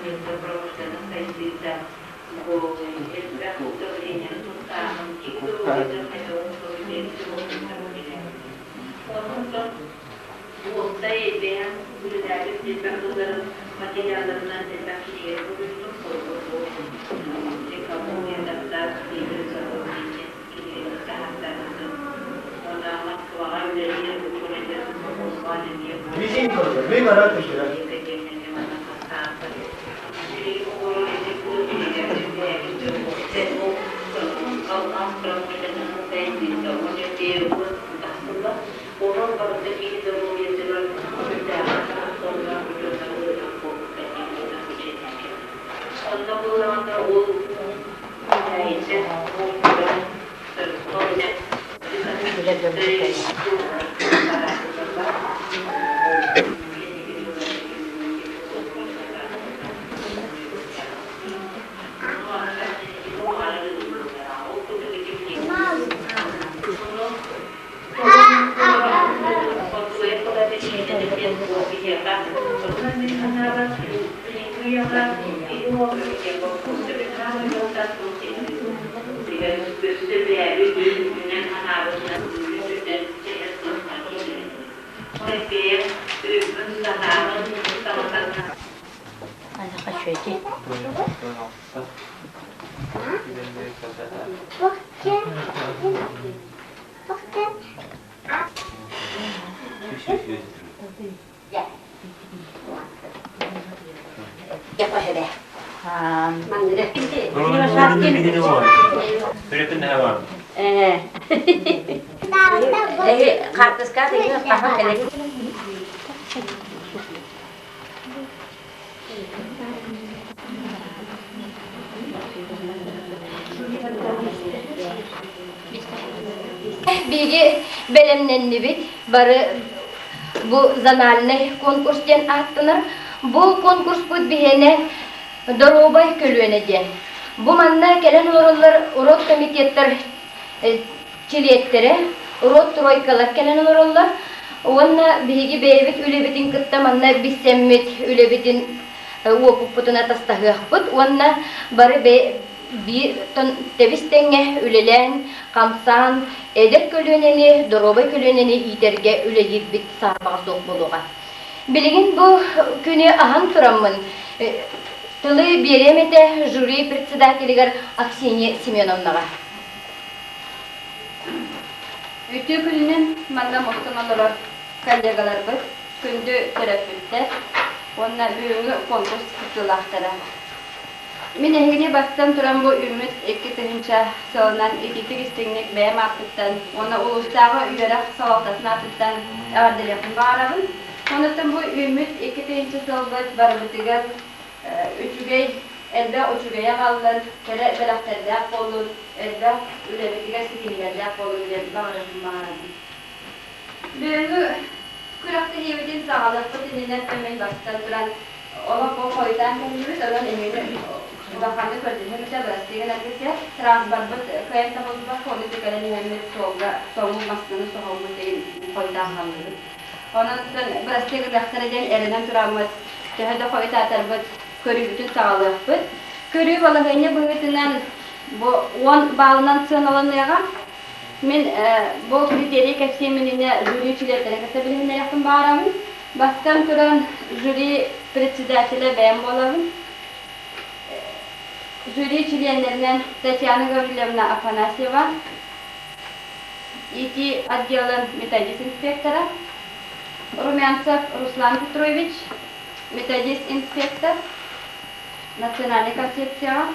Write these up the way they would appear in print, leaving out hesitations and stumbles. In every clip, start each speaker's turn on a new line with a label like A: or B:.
A: mientras promocionan esta isla con el brazo de orina, y todo lo que me lo ortaya vean ürünlerin teknolojilerin materyallarından teknolojiye kurulmuş olduğu teknolojilerden teknolojilerin saatlerinin ona matbaa ürünleri dokumentleri kullanılıyor.
B: Bizim konuda bir merak ettiler. Orang pada segi dunia jalan berjalan, orang berjalan bercampur dengan kita berjalan. Orang orang terus berjalan, orang terus
C: kartus kartu ini apa kali? Bilgi belemlenli bit barı bu zamanne konkursdan attılar. Bu konkurs bu bihene dorobay kölüyeneceğim. Bu manna gelen orullar urot komitetler çiliyetleri urot troykalar gelen orullar ona bilgi beyvit ülebitin kıtta manna bisemmit ülebitin uopuputuna tastahıqput ona barı bir ton tevistenge ülelen kamsan eder kölüyeneni dorobay kölüyeneni iterge üleyip bit sarbağa sok buluğa. Bilgin bu günü ahan turamın Тылы беремете жюри председателигер Аксинья Семеновнаға. Үтü күнінен манда мұқтаналар коллегалар біз күнді терапевтер, онна бүйіңі конкурс күтілақтыра. Мен әңгіне бастан тұрам бұл үміт 2-тігінші сылынан 2-тік істігінек бәйім ақтыттан, оны ұлыстағы үйерақ салақтасын ақтыттан әварделепін бағарабын. Оныстан бұл үміт 2-тігінші сылбыт барыбытығар üçügey elbe üçügeye kalır, kere belakterler olur, elbe ülebetiger sikiligerler olur diye bağırırım. Büyüğü kurakta yemeğin sağlık bütününden ömeği baştan duran ona bu koydan kendimiz olan emeğini bakanlık ödülümüze bıraktığı neredeyse transportbut kayıtta bozulma politikada nimet soğummasını soğummasını koydan kalır. Onun için bıraktığı bıraktıracağın elinden duramaz. Tehde koyda atarbut körü bütün sağlık bud. Körü balagayna büyütünden bu 10 bağlanan sınavlarına men bu kriteri kapsamında jüri üyeleri katılımına yakın bağıramın. Baştan turan jüri председателя ben bolavın. Jüri üyelerinden Tatyana Gavrilyevna Afanasyeva, İT отделın metodist inspektörü, Rumyantsov Ruslan Petrovich, metodist inspektör, Национальная концепция,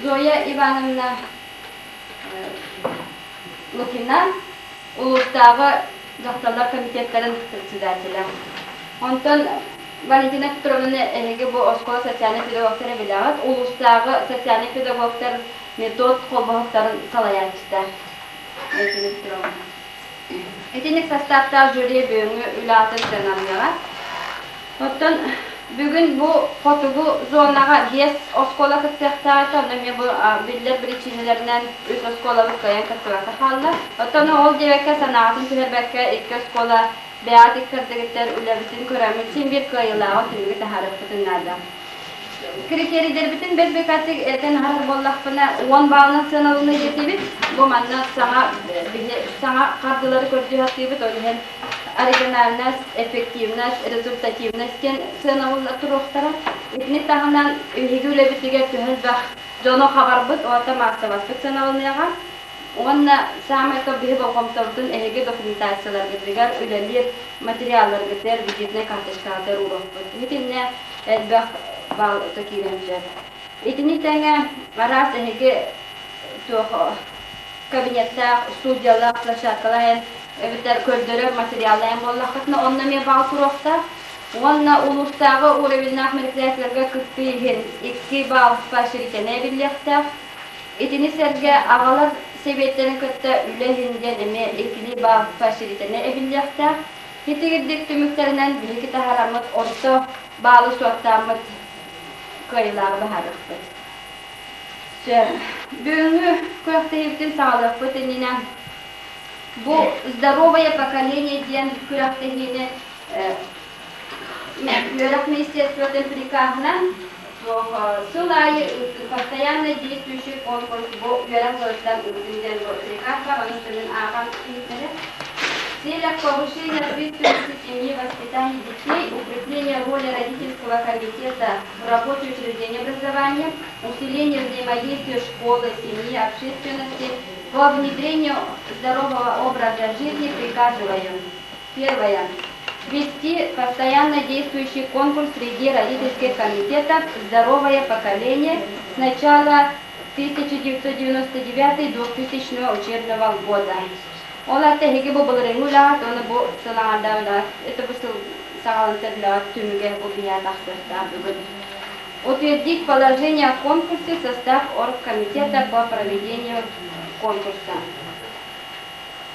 C: Zoya Ivanovna Lukina, Ulusdağı Doktorlar Komitetlerinin председателі. Ondan Valentina Petrovna bu Oskola Sosyalnik Pedagogları biləğət, Ulusdağı Sosyalnik Pedagoglar metod kolbağıqların salayançıda. Etinik sastavda jüri büyüğünü ülatın sınavlığa. Ondan bugün bu fotoğu zonağa yes oskola kıtsaktağıta, ondan bu biller biçimlerinden üst oskola vıkayan kıtsaktağıta kaldı. Ondan ol devekka sanatın tüherbekka iki oskola beyat ikkirdigitler ülebitin köremitsin bir kıyılağı tümüge taharif kıtınlarda. критерийдер бүтін бет бекаты этен харар боллақпына 10 балынан сыналыны жетебит. Бу манна саңа қардылары көрді хаттыбыт, олген оригинальность, эффективность, результативность кен сыналыны тұруқтара. Итінік тағынан үйгілі бітіге түхіл бақ жоно хабар бұд, оата мастабаспыт сыналыныяға. Онна самай көбігі болғымтаудың әйге документациялар гетігер, үлелер, материаллар гетер, бюджетне карточкалар урок бұд. Итінне әлбәқ бал токиремжер. Итинник тәңе арас әйге кабинеттах, студиялах, площадкалар, бітер көрдірі материаллайын боллақытны, онна мен бал құроқта. Онна улустағы уровеннақ мероприятияларға күтпейген 2 бал поощрительный билеттах. Итинисерге ағалар себеттерін көтті үләйінден әме 2 бал поощрительный билеттах. Хитигердік түміктерінен білгі тахарамыд, орто балы суаттамыд көйлағы бағарықпыд. Бүгінгі күрақтығыптың сағалықпыд енінен бұл здоровое поколение ден күрақтығыны Юрак министерствотын приказынан сылайы постоянно действующий конкурс бұл Юрак Золотан үгінден приказ бар, оның түнін аған кейтері. Целях повышения ответственности семьи, воспитания детей, укрепления роли родительского комитета в работе учреждения образования, усиление взаимодействия школы, семьи, общественности, по внедрению здорового образа жизни приказываю. Первое. Ввести постоянно действующий конкурс среди родительских комитетов «Здоровое поколение» с начала 1999-2000 учебного года. Оларда хеге бу булрыгулат, оны бу сылаңардагылар, это бу сағалантырлар, түміге бу биятақтырда бүгін. Утвердить положение о конкурсе в состав оргкомитета по проведению конкурса.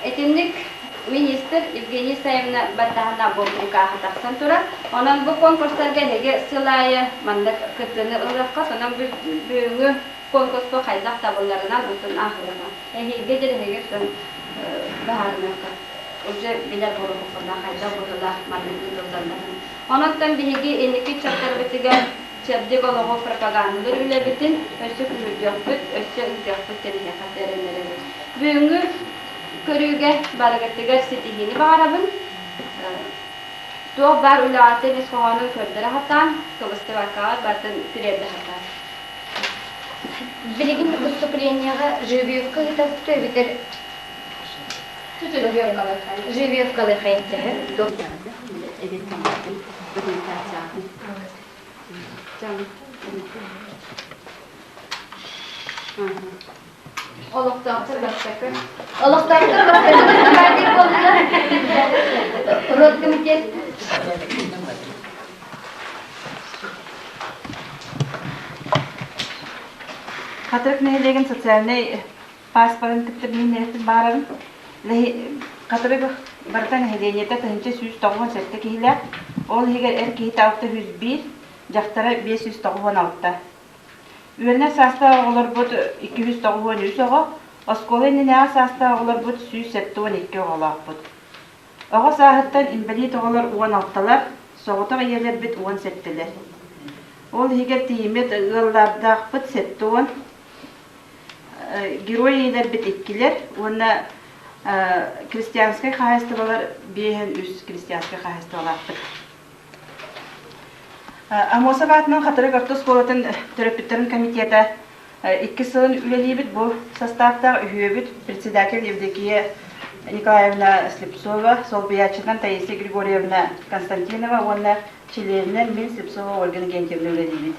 C: Этимник министр Евгения Саевна Батахана бұл прикахы тақсан тұра. Онан бұл конкурстарға хеге сылайы мандық күттіні ұраққа, сонан бүгінгі конкурс бұл қайдақ табыларынан ұтын ақырына. Хеге деді хеге сын бағарынаққа. Уже білер бұры бұқырна қайда бұрыла мандық ұтылданды. Онаттан бігі енекі чаптар бітіген чәбдік олығы пропагандалар үлі бітін өсі күрдіқ бүт, өсі үндіқ бүт тәріне қатерінері бүт. Бүгінгі көрüge baragatigar sitihini bağırabın. Tuğ bar ulaatı biz koğanın kördere hatan, kıvıstı vakar, batın pürevde hatan.
D: Bilgin выступлениеға Живьевка етапты бітір. Живьевкалы қайттығы.
C: Oluqtaqtır başqakı.
D: Олықтақтыр басқасы бәрдек болды. Рот комитет.
E: Қатырық нәйлеген социальный паспорын тіпті мен нәйті барым. Қатырық бартан әйленеті тәнче сүйіз тоғын сәтті кейлі. Ол егер әр кейті алты 101, жақтары 596. Үйеріне саста олар бұд 293 оғы, осколайнына саста олар бұд 172 оғалақ бұд. Оғы сағыттан инвалид оғалар 16-лар, соғытық ерлер біт 17-лер. Ол егер теймет ғыллардақ бұд 7-10, герой ейлер біт 2-лер, оны крестьянскай қағайстывалар 5-3 крестьянскай қағайстывалар бұд. Амоса батынан қатыры қартыс болатын түріпіттерін комитеті 2 сылын үлелейбіт бұл составтағы үйебіт председатель Евдокия Николаевна Слепцова, Солбиячынан Таисия Григорьевна Константинова, онна чилерінен мен Слепцова Ольга Гентьевна үлелейбіт.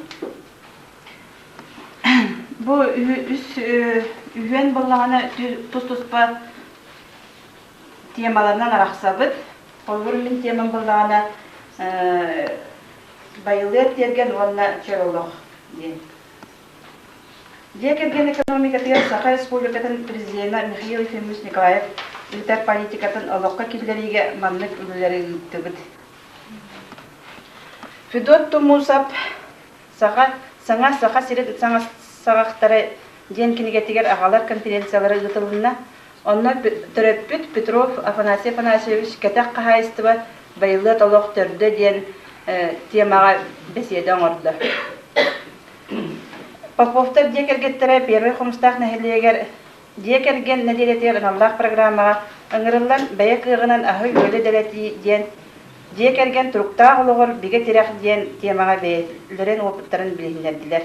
E: Бұл үйен болғаны тұс-тұспа темаларынан арақсабыт. Олғыр мен темам болғаны байылыр терген онна чаролох ден. Декерген экономикатыгар Саха Республикатын президенті Михаил Ефимович Николаев илтар политикатын олоққа киллериге маннык үлелері үттігіт. Федот Тумусап саңа Саха сирет саңа сағақтары ден кенегетігер ағалар конференциялары ұтылына онна түрөппүт Петров Афанасий Афанасьевич кәтәк қағайыстыва байылы толоқ түрді ден темаға беседе оңырды. Поповтар декергеттере первый хомстах нахилегер декерген надиретер наллах программага ыңырыллан бәя кыгынан ахы өле дәләти ден декерген туруктаа ологор биге тирах ден темага бәйлерен опыттарын билгелердилер.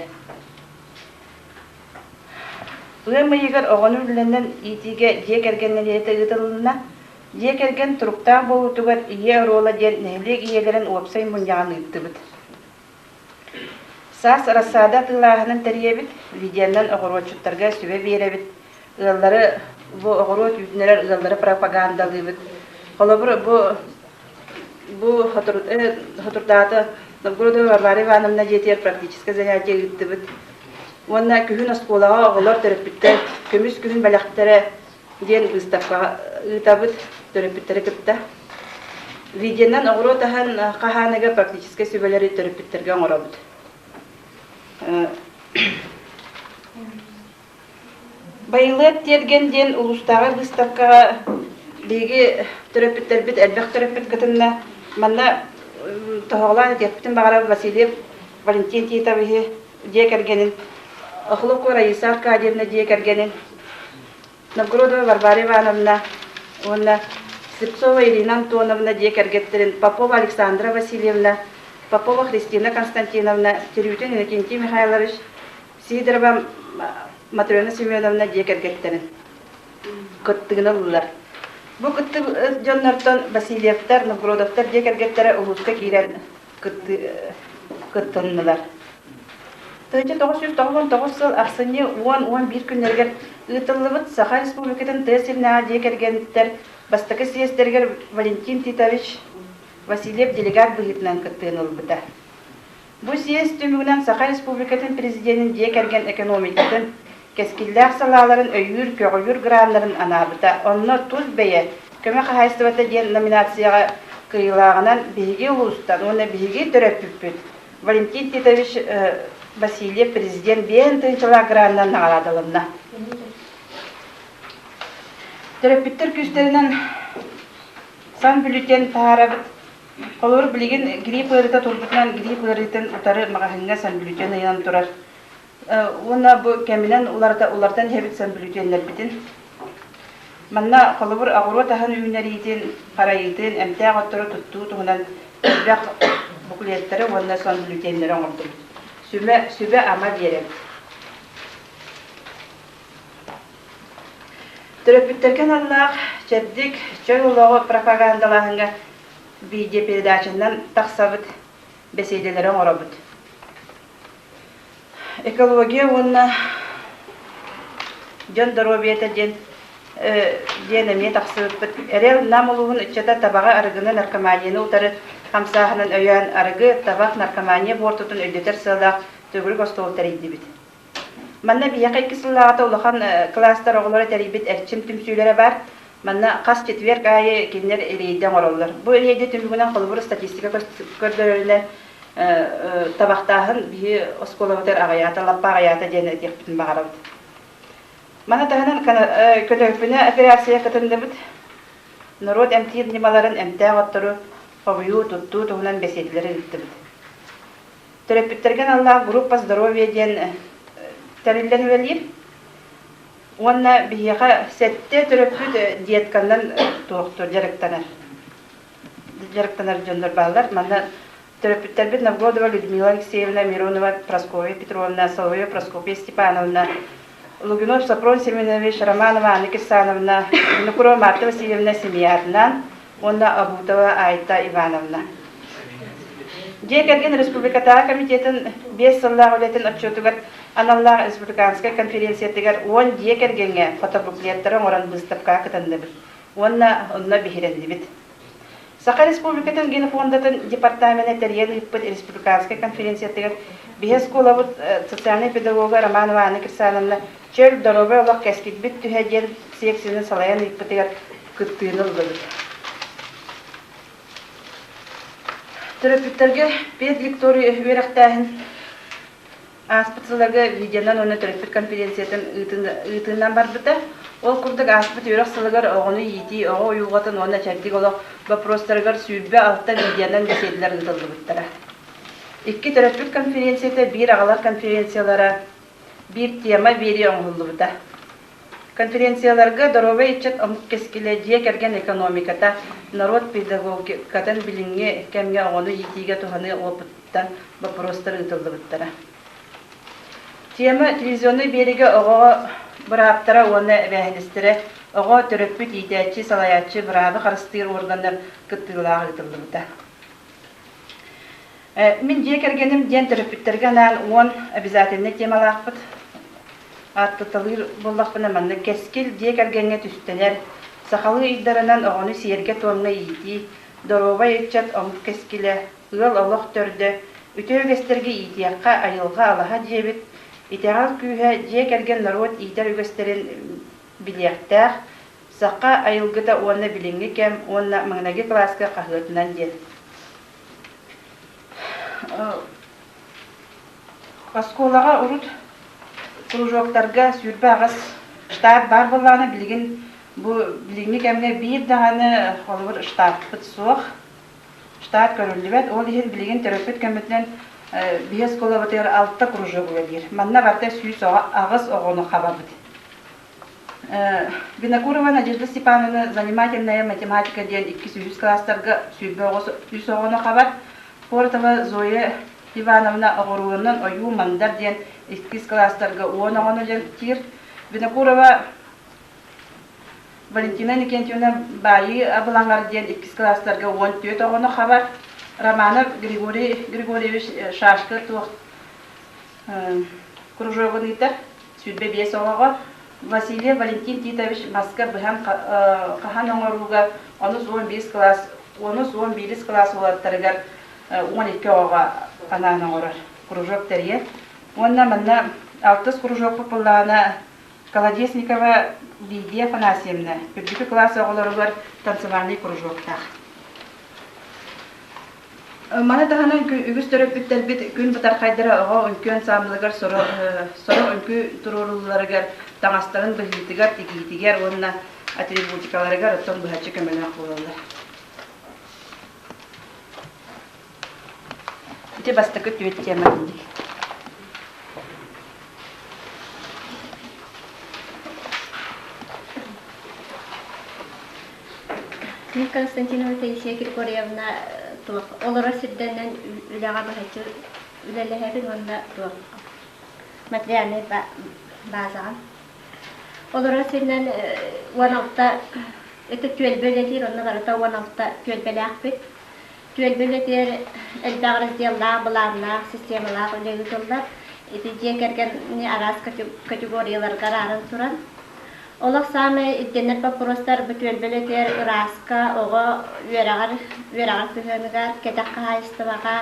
E: Ыймыйгар огону биленнен итиге декерген надирете ытылына декерген туруктаа болутугар ие рола ден нәһилек иелерен опсай муньяган ыттыбыт. Сас рассада тылаһынын тәрьебит, видеоннан огорочуттарга сүбе беребит. Ыллары бу огорот үтнелер ыллары пропагандалыбыт. Холобур бу хатурдаты Новгород Варвара Ивановна жетер практическое занятие ыттыбыт. Онна күһүн осколага оголор төрөпүттер, көмүс күһүн балактары ден выставка ытабыт, төрөпүттер кытта. Видеоннан огоротахан каханага практическое сүбелери төрөпүттерге оңоробут. Байлык тергенден улустагы выставкага биги төрөпүттер бит элбек төрөпүт кытынна манна тоголан кептин багара Васильев Валентин Титович декергенин Охлоко Раиса Аркадьевна декергенин Новгородова Варвара Ивановна онна Слепцова Ирина Антоновна декергеттерин Попова Александра Васильевна Попова Христина Константиновна, Терютин Иннокентий Михайлович, Сидорова Матрена Семеновна декергеттерин. Кыттыгыналылар. Бу кытты жоннортон Васильевтар, Новгородовтар декергеттере улуска кирен кыттыннылар. 1999 жыл аксыны 10-11 күннергер ытыллыбыт Саха Республикатын тесилнага декергенттер бастакы съездергер Валентин Титович Васильев делегат быһытынан кыттыынылбыта. Бу съезд түмүгүнөн Саха Республикатын президентин декерген экономикатын, кескиллер салаларын өйүр, көгүйүр гранларын анабыта. Онно туз бeye, көмө хайстыбата ден номинацияга кыйлагынан биги улустан, оны биги төрөпүппүт. Валентин Титович Васильев президент бен тынчыла граннан нагаладылына. Төрөпүттер күстеринен сан бюллетен таарабыт. Олар билген грипп ырыта турбутнан грипп ырытын утары магахинга сан бюллетен ыян турар. Уна бу кеминен улардан хебит сан бюллетенлер битин. Манна холобур агыро тахан үйнәритин, карайытын, эмтә гаттыры тутту тугунан бак буклеттери уна сан бюллетенлер оңорду. Сүбе ама берем. Төрөпүттерген Аллах чеддик чөйулогу пропагандалахынга видео передачанан таксабыт беседелери оңоробут. Экология онна жон здоровьета дене таксабыт. Эрел намулугун ичета табага арыгыны наркоманияны утары хамсахынын өйөн арыгы табак наркомания бортутун өйдөтер сылак төгүрүк остолтар идибит. Манна бияка 2 сыллаата улахан класстар оголора терибит эрчим түмсүйлөрө бар. Манна кас четверг айы кинер эрейден ороллар. Бу эрейде түмүгүнөн колбур статистика көрдөрөлөр табактаһын бии осколовтер агаята лаппа агаята дене теппин багарабыт. Мана тагынан көтөпүнө операция кытындыбыт. Народ эмтиин немаларын эмтэ аттыру побую тутту тугунан беседлери ыттыбыт. Төрөпүттерген Аллах группа здоровья ден терилен велир. Онна бияка сетте төрөпүт диеткандан туактыр жарыктанар. Жарыктанар жондар балдар. Мана төрөпүттер бит Новгородова Людмила Алексеевна, Миронова Прасковья Петровна, Соловьева Прокопья Степановна, Лугинов Сапрон Семенович, Романова Анна Кирсановна, Винокурова Марта Васильевна Семьярна, Онна Абутова Айта Ивановна. Декерген Республиката комитетин 5 сыллах үлетін отчетугар Аналлах Республиканская конференциятыгар 10 декергенге фотобуклеттері оран выставка кытындыбыт. Онна бихирендибит. Саха Республикатын генофондатын департаменты терьен ыппыт Республиканская конференциятыгар бихес колабыт социальный педагога Романова Анна Кирсановна чөл дорога олақ кәскетбит түхәден секцияны салаян ыппытыгар кыттыынылдыбыт. Төрөпүттерге педлектория үйрәктәһин аспытсыларга видеонан оны төрөпүт конференциятын ытыннан барбыта. Ол курдук аспыт үйрәксылыгар оғыны ети, оғы уюғатын оны чәрдік олық вопростарыгар сүйбе алtta видеонан беседлер ытылдыбыттара. 2 төрөпүт конференцияда 1 ағалар конференциялара bir tema biri oңғылыбыда. Конференцияларга доровай ичет омук кескиле керген экономиката, народ педагогикадан билинге кемге оңону етиге туханы опыттан вопростар ытылдыбыттара. Тема телевизионный береге ого быраптара оны бәһинистире, ого төрөппүт итәчи салаячы бырабы харыстыр органдар кыттыгылага ытылдыбыта. Мен кергеним ден төрөппүттерге нан он обязательный темалакпыт. Аттытылыр боллақпына манны кескил кергенге түстелер, сақалы иддарынан оғыны сиерге туанға ити, дорова етчат омық кескиле, ыл олық төрді, үтөлгестерге итияққа айылға алаға жебіт, итеғал күйе керген народ идер үгестерін білияқтақ, саққа айылғыда оны білінгі кәм, оны маңнаги класска қағытынан дел. Осколаға ұрут кружоктарга сүрбе ағас штаб бар болғаны білігіне кәмге бір дағаны қолыбыр штаб бұт соқ, штаб көрілдібет, ол ехен білеген терапевт кәмітінен бейес қолабытыр 6 кружок өдер. Манна барда сүйіс ағыз оғыны қаба бұд. Винокурова Надежда Степановна занимательная математика ден 200 класстарға сүрбе оғыны қабар. Портова Зоя Ивановна оғыруынан ойу мандар ден 2 класстарға оғыны ден тир. Винокурова Валентина Никентьевна байы абылаңар ден 2 класстарға 14 оғыны қабар. Романов Григорьевич Шашка туқ кружогын итер, сүрбе 5 оғыға. Василий Валентин Титович Москва бұхан қахан оңыруға 11 класс олаттарығар 12 оға қанан оңырыр кружок тәрге. Онна манна 6 кружок популана Колодесникова Лидия Фанасьевна. 1 класс оғыларығар танцевальный кружоктақ. Мана тахана үгіз төрөп бүттер бит күн бұтар қайдыра оға үнкөн самлығар соры үнкі тұруруларығар таңастарын бұхитігер, текейтігер, онына атрибутикаларығар оттон бұхатшы көмелі қолылар. Үте бастықы түйет темадынды.
D: Константинова Таисия Григорьевна олара сирденен үләға бұхатшы үләләхәбін онда материальный базаған. Олара сирден 16-та түйелбөлетер, онна барыта 16-та түйелбөләқ бит. Түйелбөлетер әлбәғ разделлақ, бұлағынақ, системалақ үләгі тұлдар. Жен кәрген арас категорияларға арын тұран. Олақ самы идденер папыростар бүтөлбелетер ыраска, оға верағар күхемігар, кетаққа хайыстыбаға,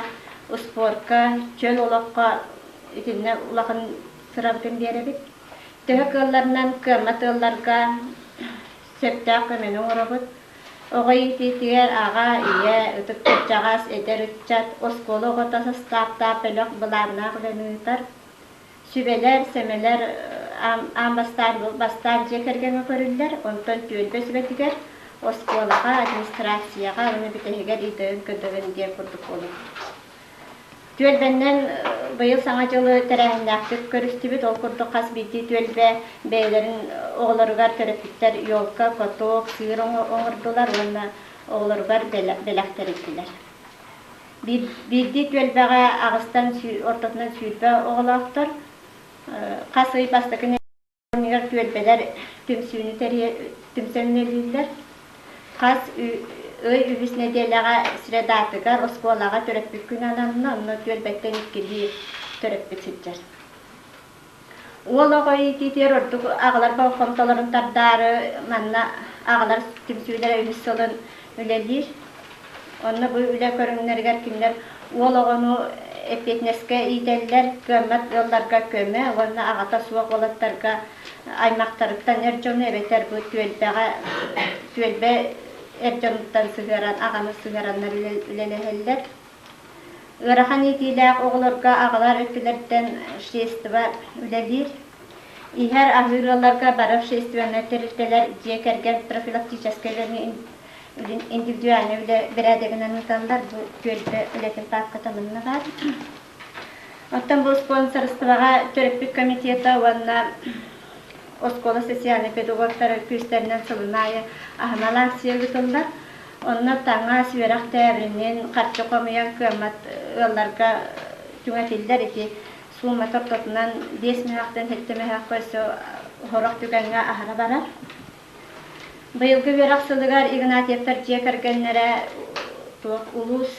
D: успорка, чөл олаққа идденер улақын сырабытын беребік. Төхі кылларынан кырмат ылларға септақ көмені орабыт. Оға итетігер аға, ие, үтік көтчағас, едер үтчат, осколы оғыта састаптап әліқ бұларына құлыны ұтар. Sübeler, semeler, bastan çekergen görürler, ondan tüylbe sübetiger, oskolağa, administrasiyaga, onu bitehiger idöğün ködöğün diye kurduk olur. Tüylbenden bıyıl sanacılı terehindaktık görüstübüt, ol kurduk kas bildi tüylbe beylerin oğlarıgar törepitler yolka, kotok, sığır oğurdular, onunla oğlarıgar belakter ettiler. Bildi tüylbeğe ağıstan ortasından süylbe oğlaqtır. Qasıy bastıkını öğrenler tüylbeler tümsönlülüler. Qas öy übüsüne delağa sıradatıgar, oskolağa törepbük gün anamına, onu tüylbekten ikkili törepbük sütcer. Oğlağa ititir orduk ağlar bağ komtaların tardarı, manna ağlar tümsüylere übüs olun ülelir. Onu bu üle körünlerger kimler oğlağını epetneske iydeller, kömmet yollarga köme, onu ağata suak olatlarga aymaqtarıktan erjonu ebeter bu tüelbe erjonuttan sığıran, ağanı sığıranlar üleleheller. Iğrahan itiylaq oğlarga ağalar öpülerden şeestivar ülelir. İher ahırlarga baraf şeestivarlar terirteler, jekergen profilaktikaskelerine individualne öyle beredeginen utanlar bu tüelbe ületin pat katamını var. Оттан бұл спонсорствоға төрөппүт комитета уанна Оскола социальный педагогтары күстерінен сылынайы ахмал акция күтілдер. Онна таңа сверақ тәбірінен қатшы қомиян көмат ылларға түңәтілдер еті суыма топтотынан 5 мехақтан хетті мехақ көсі хорақ түгенге ахара барар. Бұйылғы верақ сылығар Игнатьевтар жекергенлері улус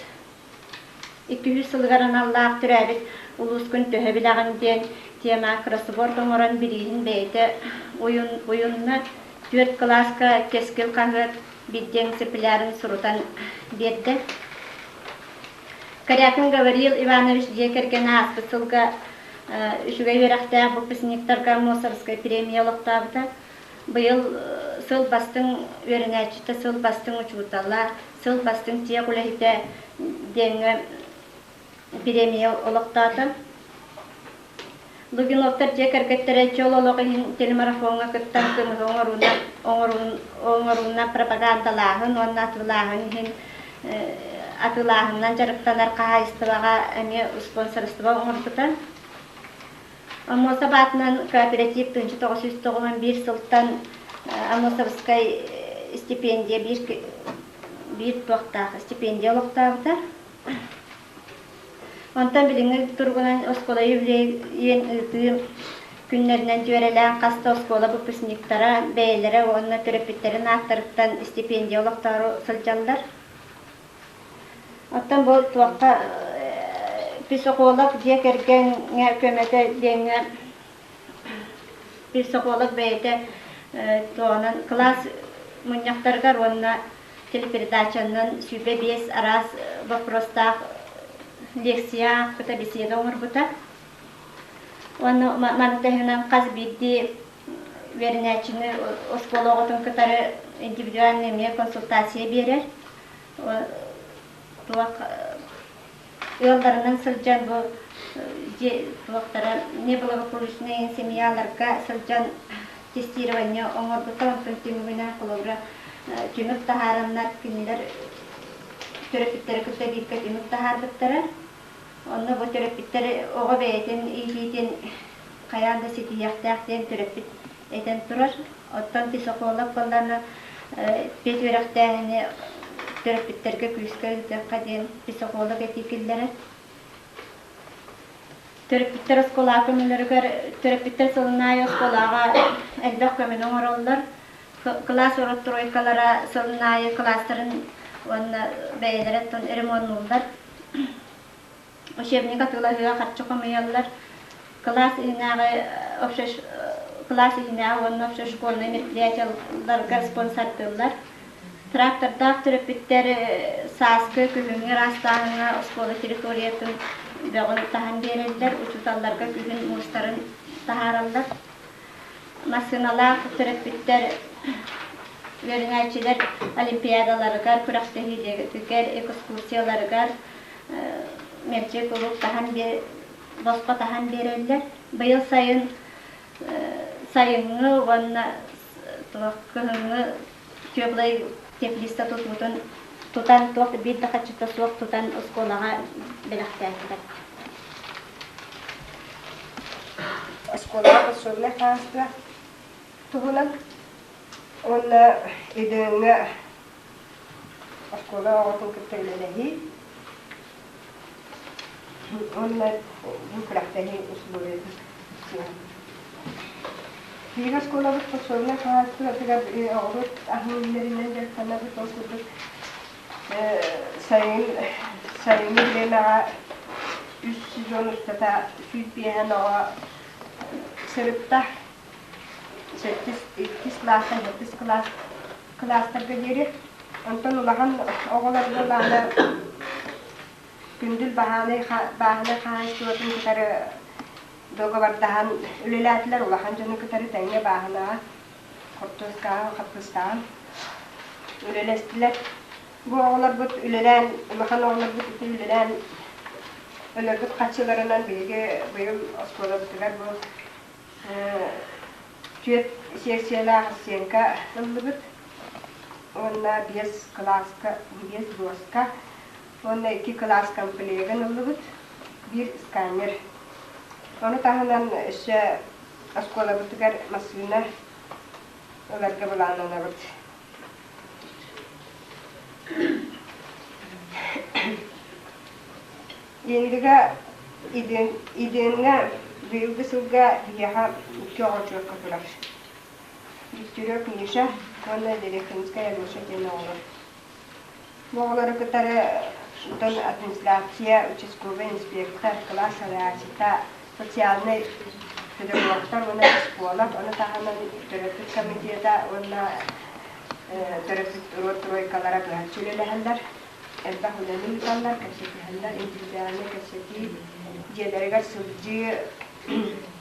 D: 200 сылығарын Аллах түрәбіт улус күн төһө білағын ден тема кроссвордың оран бірігін бейті ойынына 4 класска кескіл қағыр бидден сепілярын сұрутан берді. Корякин Гавриил Иванович жекерген аспы сылға үшіге верақтағы бұпысынектарға Мосорская премия олықтабыда. Бұйыл сыл бастың өрінәчіті, сыл бастың ұчуытала, сыл бастың тие құлахиті денгі премия олықтады. Лугиновтар жекергеттері жол олығын телемарафонға күттан күмі оңыруына пропагандалағын, оның атылағынан жарықтанар қағайыстыбаға әме спонсорыстыба оңырдыдан. Амоса батынан кооператив 1991 сылттан Амосовскай стипендия bir тоқтағы стипендия олықтағыда. Онтан біліңі тұрғынан оскола евлейен ұйтығым күнлерінен жөрелән қаста оскола бұпысниктара, бәйлері, онына төрөппеттерін ақтырықтан стипендия олықтары сылжалдар. Оттан бұл туаққа психолог жекерген көметі денгі психолог бәйті туғанын класс мұняқтарғар онына телепередачанын сүйбе 5 араз вопростақ лекция күті беседа оңыр бұта. Оны манытығынан қаз бидді верінәчіні оскологотын күтары индивидуальный консультация берер. Yollarının sılcan bu неблагополучные семьяларга сылжан тестирование оңордутан тümüne кулура тümüк тахараннар кинилер төрөпүттер күтө бирке тümüк тахарбыттары. Онны бу төрөпүттер ого бейтин ийитин каянда ситияктактен төрөпүт этен турар. Оттан психолог болларны бетүрөктәне төрөпүттерге күскө каден психолог этикиллери. Төрөпүттер оскола көмөлөргөр төрөпүттер сылынай осколага элбек көмөн оңороллор. Класс ороттройкалара сылынай класстарын онна бәйлереттон ремоннулдар. Ошебник атыларга катчы комыяллар. Класс инагы общеш класс инагы онна общеш школьный мероприятияларга спонсордылар. Трактордақ төрөпүттер саскы күгүнгер астағына оскола территориятын бөгін тахан берелдер, учуталларга күгін мустарын тахаралдар. Машиналақ төрөпүттер вернәчилер олимпиадаларыгар, күрәктәһидегер, экскурсияларыгар мерче кылып тахан босқа тахан берелдер. Быйыл сайыны ванна туаккыны көблай теплиста тутан туак бидда качыта суак тутан осколага белактаатар.
F: Осколага сорна хаста тугунан онна иденге осколага отун кеттелелеги онна букрактаги условия. Higa skola bu soruna karşı da olur ahminlerinden de sana bir topluluk sayın bilene üst sezon üstte süt bir hana sırıpta 8 klaslar geliyor. Ondan ulan oğullarla bana gündüz bahane karşıladığım kadar Doga bardahan ülelatiler ulahan canı kıtarı tenge bahana Kortoska, ülelestiler. Bu oğullar bu ülelen, ulahan oğullar bu ülelen ölergut kaçılarından bilgi buyum oskola bitiler bu tüyet seksiyela hasiyenka ıllıbıt. Onna 5 klaska, 5 doska, onna 2 klas kampelegan ıllıbıt, bir skaner. Onu tahanan işte askola butukar masrina olarga bulanana bit. Yendiga idinga büyük suga yaha çoğu kapılar. Bitiriyor nişa ona direktiniz kaya boşa olur. Moğolları kıtarı utan administrasiya участковый инспектор класс алячита социальный педагогтар оны школа оны таханан төрөтүк комитета оны төрөтүк тройкалара бәчүлеләһәлләр элбә хуланы каллар кәсәтәһәлләр индивидуальный кәсәти җеләргә сүлҗи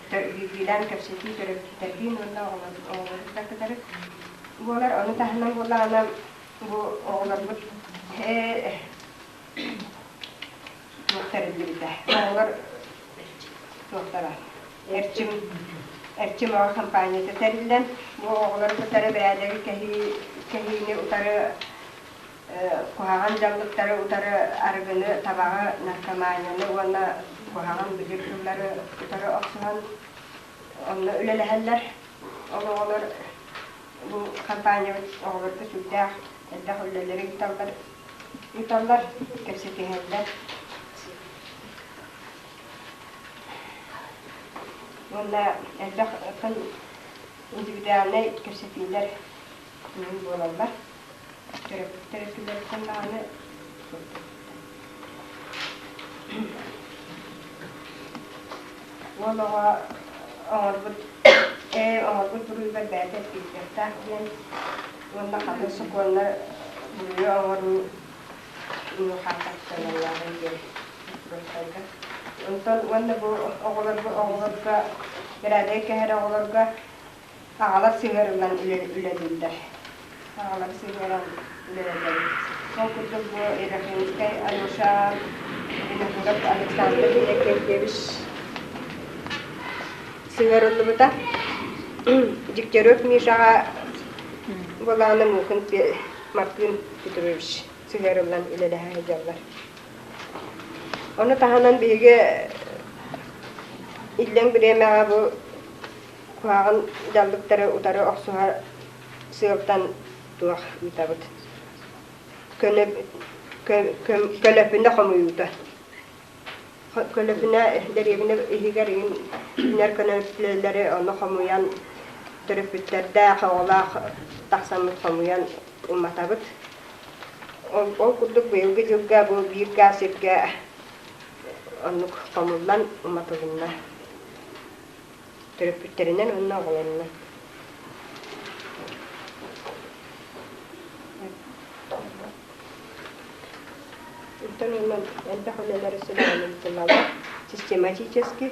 F: төргилән кәсәти төрөтүктәргин оны олар тәкъдәр булар оны таханан буларна бу олар бу muhtarlıkta. Onlar muhtara. Erçim o kampanyada terilen bu oğulları tutarı beyaderi kehini utarı kuhagan canlıkları utarı argını tabağı narkomanyanı ona kuhagan bücürlükleri utarı oksuhan onu üleleheller. Oğullar bu kampanya oğulları sürdüğü elde hulleleri yutarlar kepseteheller. Valla elde kan individualne kepseteler mühim olanlar. Terapilerden daha ne? Valla ağırlık duruyor ve bende bir tahmin. Valla kadın sıkıntılar duruyor ağırlık. Ini hakat sebenarnya dia bersaudara. Untuk wanda bu oğullarga berade kehre oğullarga ağlar sigaretten üledildi. Ağlar sigaretten üledildi. Son kutu bu Irak'ınskay Alyosha Inahurat Alexander Yakovlevich sigaretli bu da Dikterök Misha bolana mümkün Martin Petrovich sigaretten üledildi. Onu tahanan bilgi illen biremeğe bu kuağın jallıkları utarı oksuha sığırtan tuğ yutabıt. Kölöpünde komuyudu. Kölöpüne derevine ihigerin iner kölöpleri onu komuyan törüpütlerde koğula taksamut komuyan ummatabıt. O kurduk bilgi jülge bu bir gasirge onu kamulan umatılığına terapütlerinden onun ağlarına. Entonces, elde holeleri sıralamak sistematikçeski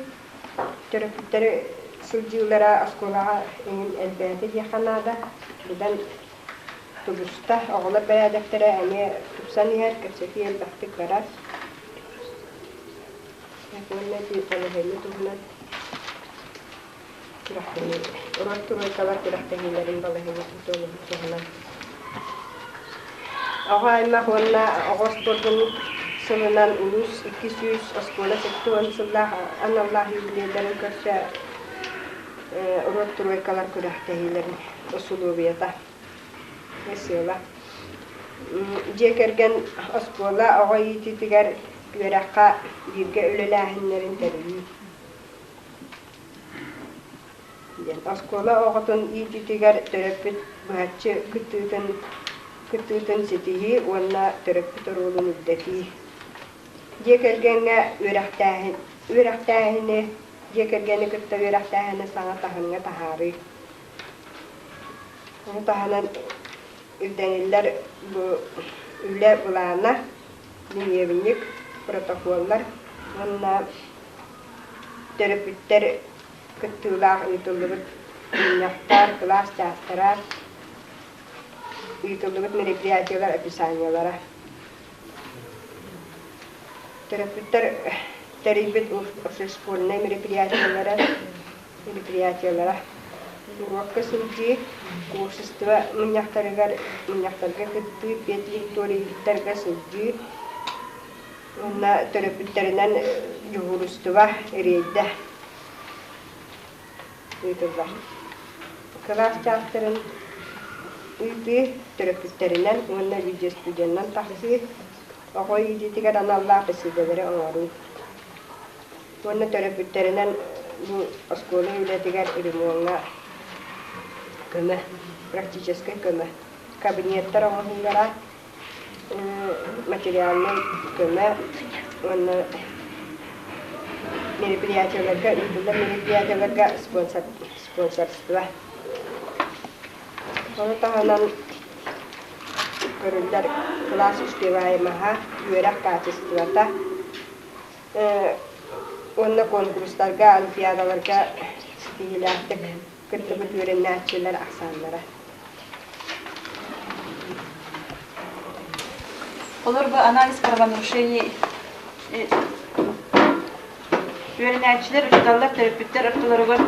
F: terapütleri sürücülere askolağa elbette yakınada buradan Turista oğla beyadaktere hani tutsan yer kepseki el baktık varar. Yakınlar bir tanıhını tuhunlar. Kurahteni, orat turaykalar kurahtenilerin balahını tuhunlar. Ağa ima huanna Ağustos'un sınınan ulus 200 askola sektuan sılah anallahi bilirlerin karşı orat turaykalar kurahtenilerin usulubiyata. Mesela, jekergen askola ağayı titiger gürakka birge ülelahınların terbiyi. Askola ağatın iyi titiger terapit bahçe kütüten setihi ona terapit rolü müddeti. Jekergenge üraktahine jekergene kütte üraktahine sana tahınga tahari. Onu tahanan Üldeniller bu üle bulana dinleyebilecek protokoller, onunla terapütler kütüler uyutulduğu minyaklar, klas, çastarar, uyutulduğu meripiyatçılar, episanyalara. Terapütler teribet ususkoluna meripiyatçılara. Waktu suci kursus tua menyaktarkan ketu petli tori terga suci, mana terapitarinan juhurus tua erida uydurlar. Klas çarptırın uydu töröpütlerinden, onunla video stüdyandan taksi. Okoy yeditiga danallah besideleri oğru. Onunla töröpütlerinden bu oskolu ületiger ürümüğüne köme, praktической köme. Kabinetler oğuzunlara материалный köme, onunla мероприятияларга спонсорство. Onu tahanan görüller klas uspevaimaha yörek kачествота. Onunla konkurslarga, olimpiyadalarga stihilattık. Kırtıbıt öğrenatçılar aksanlara.
E: Olur bu analiz правонарушений öğrenatçılar, uçtallar, terapütler, ırktılarıgar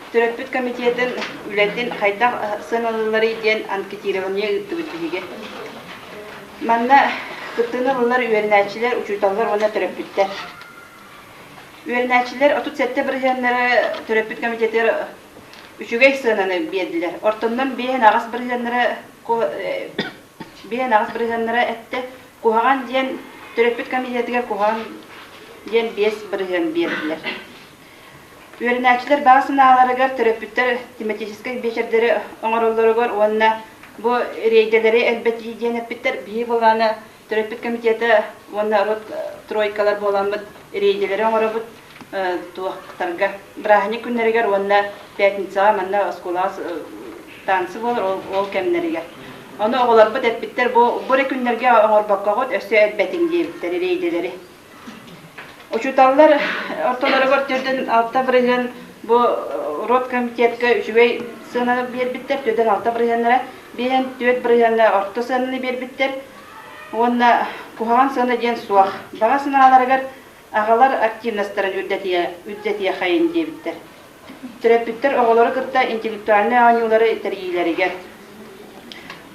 E: Төрөппүт комитетин үлетин хайдах сыналылары иден анкетирование үттүбүттүгүге. Манна кыттыны булар үйренәчилер, учуталлар вона төрөппүттер. Үйренәчилер 37 биргеннәре төрөппүт комитети үчүгөй сынаны бердилер. Ортондан бен агас биргеннәре этте куган ден төрөппүт комитетиге куган ден 5 бирген бердилер. Öğreniciler bazı nağlarıgar terapütler tematiskay beşerderi oңороллоругар онна bu reydeleri elbette yiyeceğin etbitler bir bolana terapüt komiteti onna rot troykalar bolanmıt reydeleri oңоробут tuaqtarga brahni günlerigar onna пятница manna oskolas tansı bolur ol kemlerigar. Onu oğlarбыт etbitler bu günlerge oңорбаккагыт össe elbetin diyebitler reydeleri. Uçutallar ortaları görtürdün altta birigen bu rot komitetke üçüvey sığınanı bir bitter töden altta birigenlere bilen töt birigenle orta sığınanı bir bitter onunla kuhagan sığını den suaq. Bağa sığınalarıgar ağalar aktivnastарын üddetiye xayın diye bitter. Terapütler oğaları kırta intellektualne anıları teriyileriger.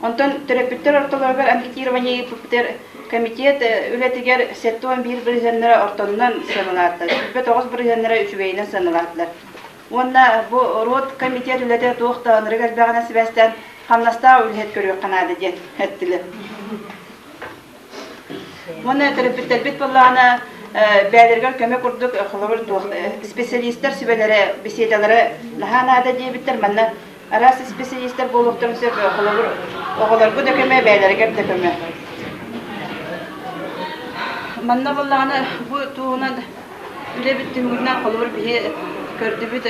E: Ondan terapütler ortalarıgar anketирование yapıptır. Komitet ületiger setton bir birigenlere ortandan sığınalatlar. Sübbe 9 birigenlere üçüveyden sığınalatlar. Onda bu rot komitet ülete tuğuqtağınırıgar bağına sibəsten hamnasta ülhet görüyor kanadı den ettiler. Onda terapütler bit bollağına bəylergar kömək kurduk, spesialistler sübelere, besedalere nahanada diye bitter. Manna arası spesialistler boluqtırın söp oğular bu da kömək, bəylergar da kömək. Manna bollağına bu tuğuna üle bittim günden kolur bir kördü bit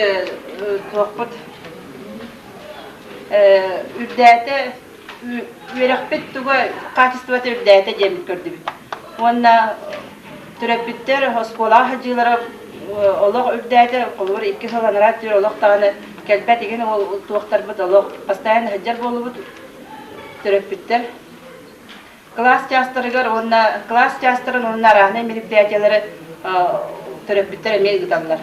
E: tuğput ürdete ürekbet tuğa kачествоты ürdete cemit kördü bit. Onda terapütler oskola hacılara olaq ürdete kolur 2 salanara tür olaq tağını kelbet egen ol tuğtar bit olaq pastayan haccar bolu bit terapütler. Klas частырыгар онна класс частырын онна рахне мероприятиялары терапевттер эмел гыталлар.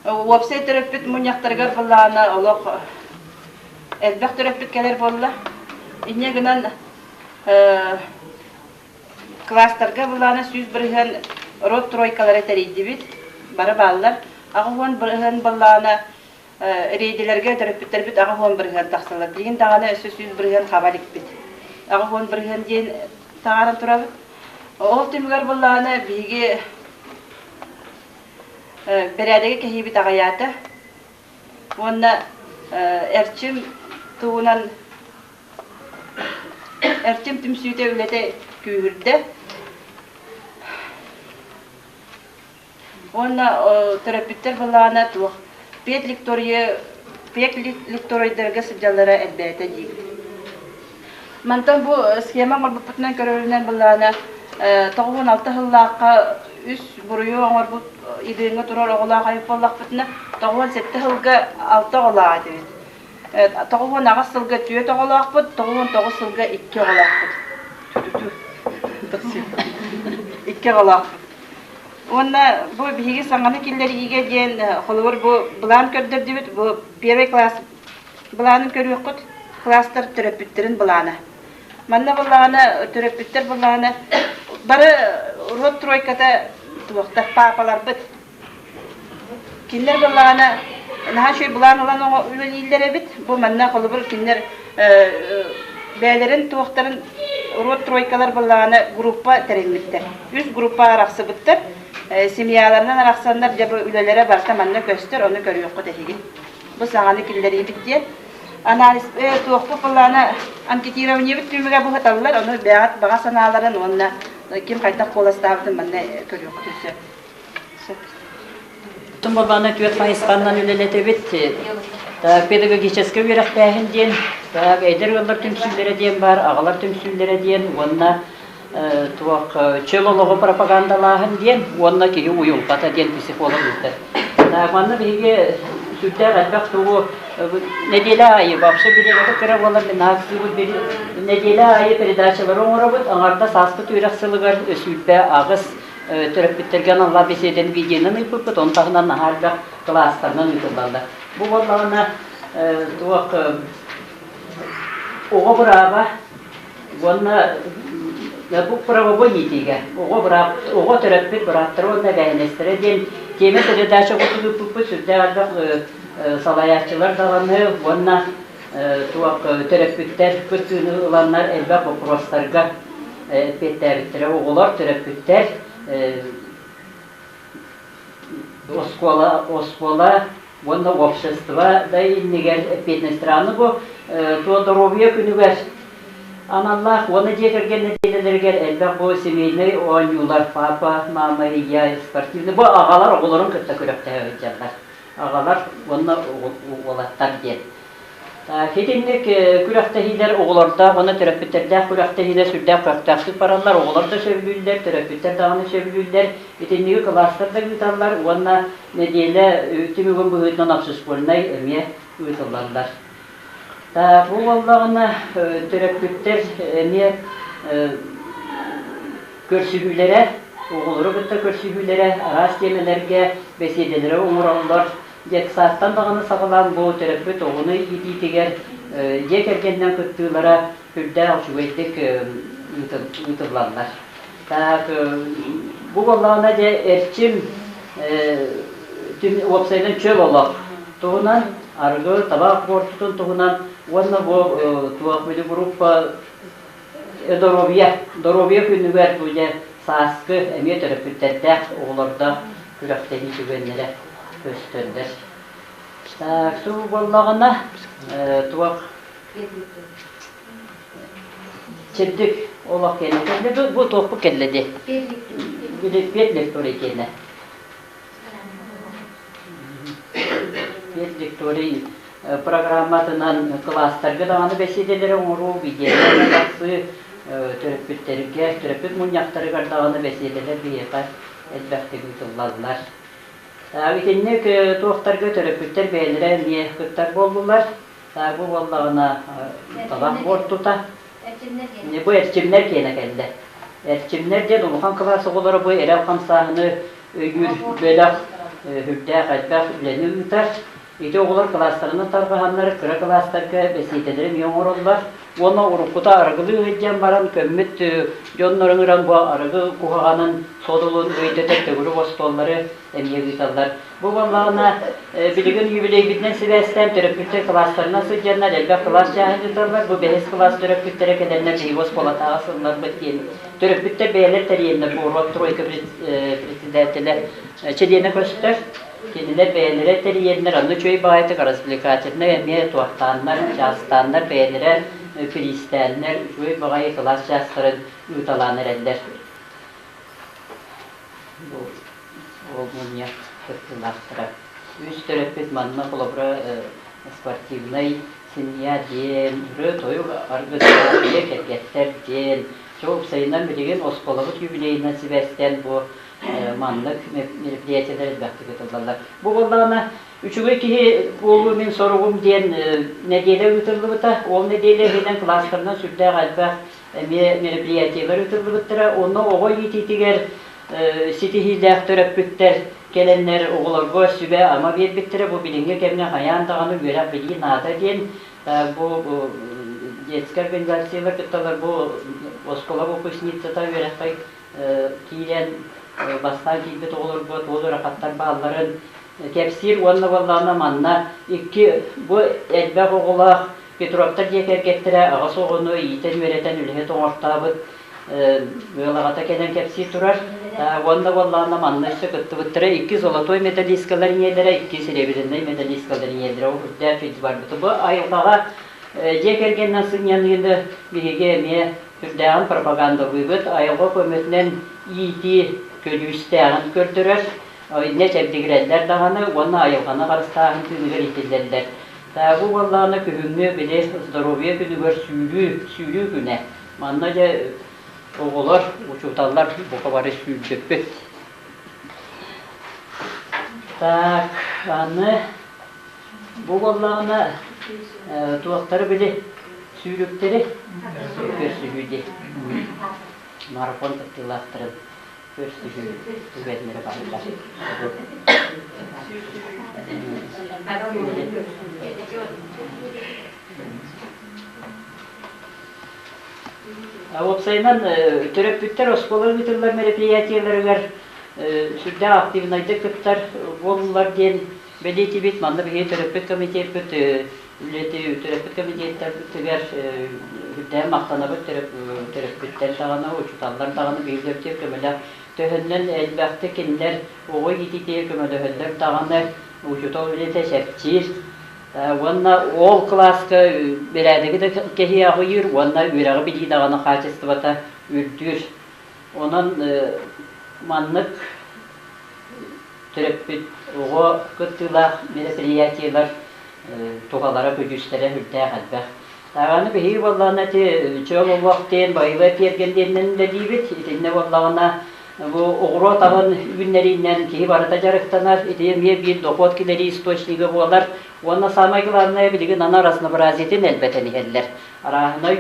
E: Вопсай терапевт муньяктаргар буллана олох элбек терапевткалар болла. Ине гынан класстарга буллана сүз бирген рот тройкалары теридибит бара баллар. Агын бирген буллана рейдилерге терапевттер бит агын бирген таксалар. Деген даганы сүз бирген хабарик бит. Ağın birgen den tağarın turabı. Ol tümgör bollağına bigi beredegi kehibi tağayatı. Onda erçim tuğunan erçim tümsüyte ülete kühürde. Onda terapütler bollağına tuğ. Pek lektoriyalarga sıcalara elbette değil. Mantan bu skema marbutnan körülünen bulana tağın altı hıllaqa üs buruyu onlar bu idinge turar oğlağa kayıp bollaqpıtna tağın 7 hılga 6 oğlağa dedi. Tağın ağız sılga 4 oğlaqpıt, tağın 9 sılga 2 oğlaqpıt. 2 oğlaqpıt. Onda bu bigi sangana killeri ige den xolur bu bulan kördür dibit bu 1 klass bulanın körüqut klaster terapütlerin bulana. Manna bulana terapütler bulana bari rot troykata tuaqta papalar bit Кинлер баллана наһа шөй булан olan o ülelilere bit. Bu manna qolubur kinler bälerin tuğtарын rot troykalar balana gruppa terengitler. 100 gruppa araqsı bittir. Semyalarından araqsanlar jabı ülelere barta manna köstür onu görüyorqu tehigi. Bu sağanı killeri bitdi. Analiz tuğpu balana antitiravniye bit tümüge bu hatallar onu bäat bağa sanaların onna kim qaytaq bolastabdı manna görüyorqu tüsü.
G: Тум бабана түйет майысқаннан үлелете бетті. Педагогический верақтайын ден, әйдер олар түмсілдері ден бар, ағалар түмсілдері ден, онна чөлолығы пропагандалағын ден, онна кеге уйылқата ден психолог үстір. Манны бейге сүрдер әлбәқ туғы неделе айы, бапшы берегеді кірі олар мен ақсы бұл неделе айы передачалары оңыры бұд, аңарда саспы түйрақсылығар өсілпе ағыс төрөпүттерген алла беседен видеонын ыпыпыт, онтағынан нахарда класстарынан үйтілдалды. Бұл болағына туақ оғы бұраға, бұны бұл бұраға бұл етеге, оғы төрөпүт бұрақтыр, онда бәйінестірі ден, теме передача құтып үпыпыт, сүрде ардақ салаячылар дағаны, бұны туақ төрөпүттер, күттіні ұланлар әлбәқ вопростарға петтәбіттірі, оғылар төрөпүттер, Оскола, вон общество, да и негер петне страны бу, то здоровье күнүгер. Аналлах, оны жекерген неделелергер, элбек бу семейный оюлар, папа, мама, я, спортивный, бу ағалар оғыларын күтті көректі өйтжалар. Ағалар, оны олаттар ден. Хетенлік күрәқтәхилер оғыларда, оны терапевтерді күрәқтәхилер сүрдә күрәқтәқсіз паралар, оғыларда сөбілілер, терапевтер дағаны сөбілілер, хетенлігі кластарда үйталар, оны неделі үтімігін бұғытынан апсыз болынай әме үйталарлар. Бұл олағына терапевтер әме көрсігілері, оғылары бұтта көрсігілері, арас темелерге беседелері оңыралылар, Детсаттан дағаны сағылан бұл терапевт оғыны ететігер жекергеннен күттілері күрді алшуеттік үйтірланлар. Бұл олағына де әрчім опсайдан чөл олақ. Тұғынан арғы табақ бортытын тұғынан оны бұл туақ бөлі группа здоровье күнігер бұлде саскы әме терапевттердәк оғыларда күрәқтені жүгенлері. Көстөндер. Су болмағына туақ чебдік олақ келді. Бұл тоқпы келді. Бетлік тори келді. Бетлік тори программатынан кластарға дағаны бәседелері оңыру, бейдеріне жақсы төрөппеттерге, төрөппет мұнияқтары қардағаны бәседелер бейеқа әлбәқтегі ұтылладылар. Әуетеннек туақтарға төрөппеттер бәйлері не күттар болдылар. Бұл болдағына табақ бортута. Бұл әрчімнер кені келді. Әрчімнер дед ұлған класы олары бұл әрәу қамсағыны үйір бөліқ, хүлдәқ, әлбәқ үләні үйтар. Ете оғылар кластарының тарғағанлары күрі кластарға бәсейделері мен орылдар. Оны ұрыққыта арғылы өйден баран көммет жонларыңыран бұл арғы құғағанын содылын өйдетер төгірі остоллары әмие ұйталар. Бұл болағына білігін юбилей бітінен себәстен төрөппеттер кластарына сұйденлер, әлбәқ класс жағын ұйталар. Бұл бәйіз класс төрөппеттері кәдерінер бейгоз болатаға сыллар біткен. Төрөппеттер бәйлер тәрейінлер бұл рот тройка председателер чедені көстер. Kendiler beğenire teriyerler, anı çöy bağıtı karasplikatirler, emeğe tuaqtanlar, çalıştanlar, beğenire pristenler, çöy bağıtı klas çalıştırın, utalanır eder. Bu olmanyak kırtılaktırır. Üst töröpet manna kulabra sportivnay, sinya diyen, toyu argıdırıya kergetler diyen, çok sayınan bilgin oskolavut jubileyine sibesten bu manlık meripiyetiler elbette götürdüler. Bu konuda üçüncü ki bu min soruğum diyen nedeniyle götürdüler. O nedeniyle hemen klaslarından sürdüğü galiba meripiyetiler götürdüler. Onu oğul yetitiler sitihiller töröpütler gelenler oğullar sübe ama bir bitire bu bilinge kemne hayandağını göre bilgi nada diyen bu детская организациялар götürdüler. Bu oskola bu kuşnitsa da göre kilen Bastan kibet olur bu, olur rakatlar bağların tefsir onunla vallana manna iki bu elbaq oğulaq Petrovtar diye gettire ağası oğunu iyiten vereten ülhe toğortabıt Böylağata kelen tefsir turar. Onunla vallana manna işte kıttı bıttıra iki zolatoy medaliskaların yerlere iki sirebirinde medaliskaların yerlere o hüdder fiz var bıtı. Bu ayıqağa Jekergen nasıl yanında birige emeye hürdağın propaganda buybut ayıqa kömetinden iyiti kölüstağın kördürür. Ne çebdigirerler dağını, onu ayıqana qarыстağın tüngür itillerler. Bu vallağına kühümlü bile zdaroviya günügör süylü güne. Mannaca oğular, uçutallar bu kabarı süylüpüt. Tak, anı bu vallağına tuğakları bile süylüpleri körsühüydü. Marapon tıktılaktırın. Körsühüydü. Tübetleri varlar. Opsayman töröpütter oskolar bitırlar merepiyatiyaları sürde aktivnaydı kıttar bollar diyen belki bitmandı bir töröpüt komiteye püt ületi töröpüt komiteyler bütüger hüdde maktanabı töröpütter dağına uçutallar dağına büyükler kömeler töhünden elbette kinler oğu gittiği kömeler dağına uçutal ülete şepçir Ванна ол класска берәдеги де кехи агыйыр, ванна үрәгы биди даганы качествота үрдүр. Онан маннык төрөппүт ого кыттылар мероприятиялар тугалара көжүстәре хүрдә хәлбә. Таганы бехи валлана те чөң вактен байлы пергенденнен дә дибит, итенне валлана bu oğru tağın ürünlerinden ki barata jarıktanar, idemiye bir dokot kileri istoçliği boğalar, ona samaygılarına bilgin ana arasında birazetin elbette niheller. Arahına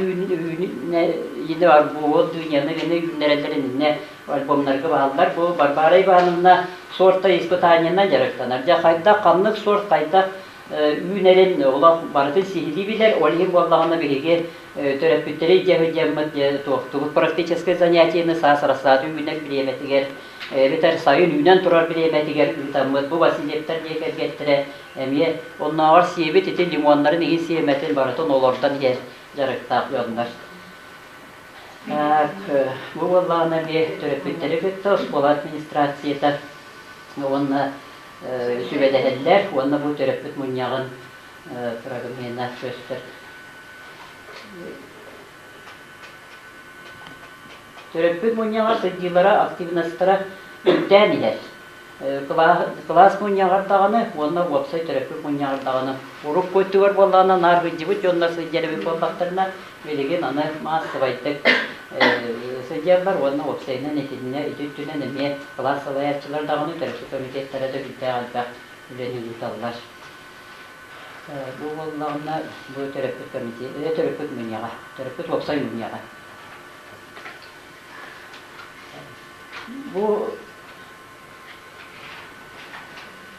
G: yine var bu dünyanın yine ürünlerlerin ne albomlarga bağlılar, bu barbaray bağımına sorta ispıtaniyandan jarıktanar. Jakayda kanlık sort kayda ürünlerin ola baratın sihili biler, olihim vallahına bilgi töröpütleri cehücemmet tohtuğut praktiçeske zanyatiyini sağ-sırasatı ürünler bilemetiger, biter sayın ürünen turar bilemetiger üntammet bu vasilepler yeker gettire, emiye onunla var siyebet eti limonların iyi siyemetin baratın olordan yer jarıktaq yonlar. Bu vallahına bir töröpütleri gitti, oskola administrasiyeta onunla sübedeheller, onunla bu töröpüt munyağın programına sözdür. Töröpüt munyağa sıddilara, aktivnastıra ülden iler. Klas munyağa dağını, onunla website töröpüt munyağa dağını urup koytuğur bollağına nar hıcıbıt, onunla sıddiara bir bollaklarına veligin ana maas sıvaytık. Sıddiarlar onunla website'ına netidine, ütüttüne nemeye klas salayatçılar dağını töröpüt komitetlere de ülden alba üleni yutallar. Bu vallağına bu töröpüt komite, töröpüt munyağa, töröpüt website munyağa. Bu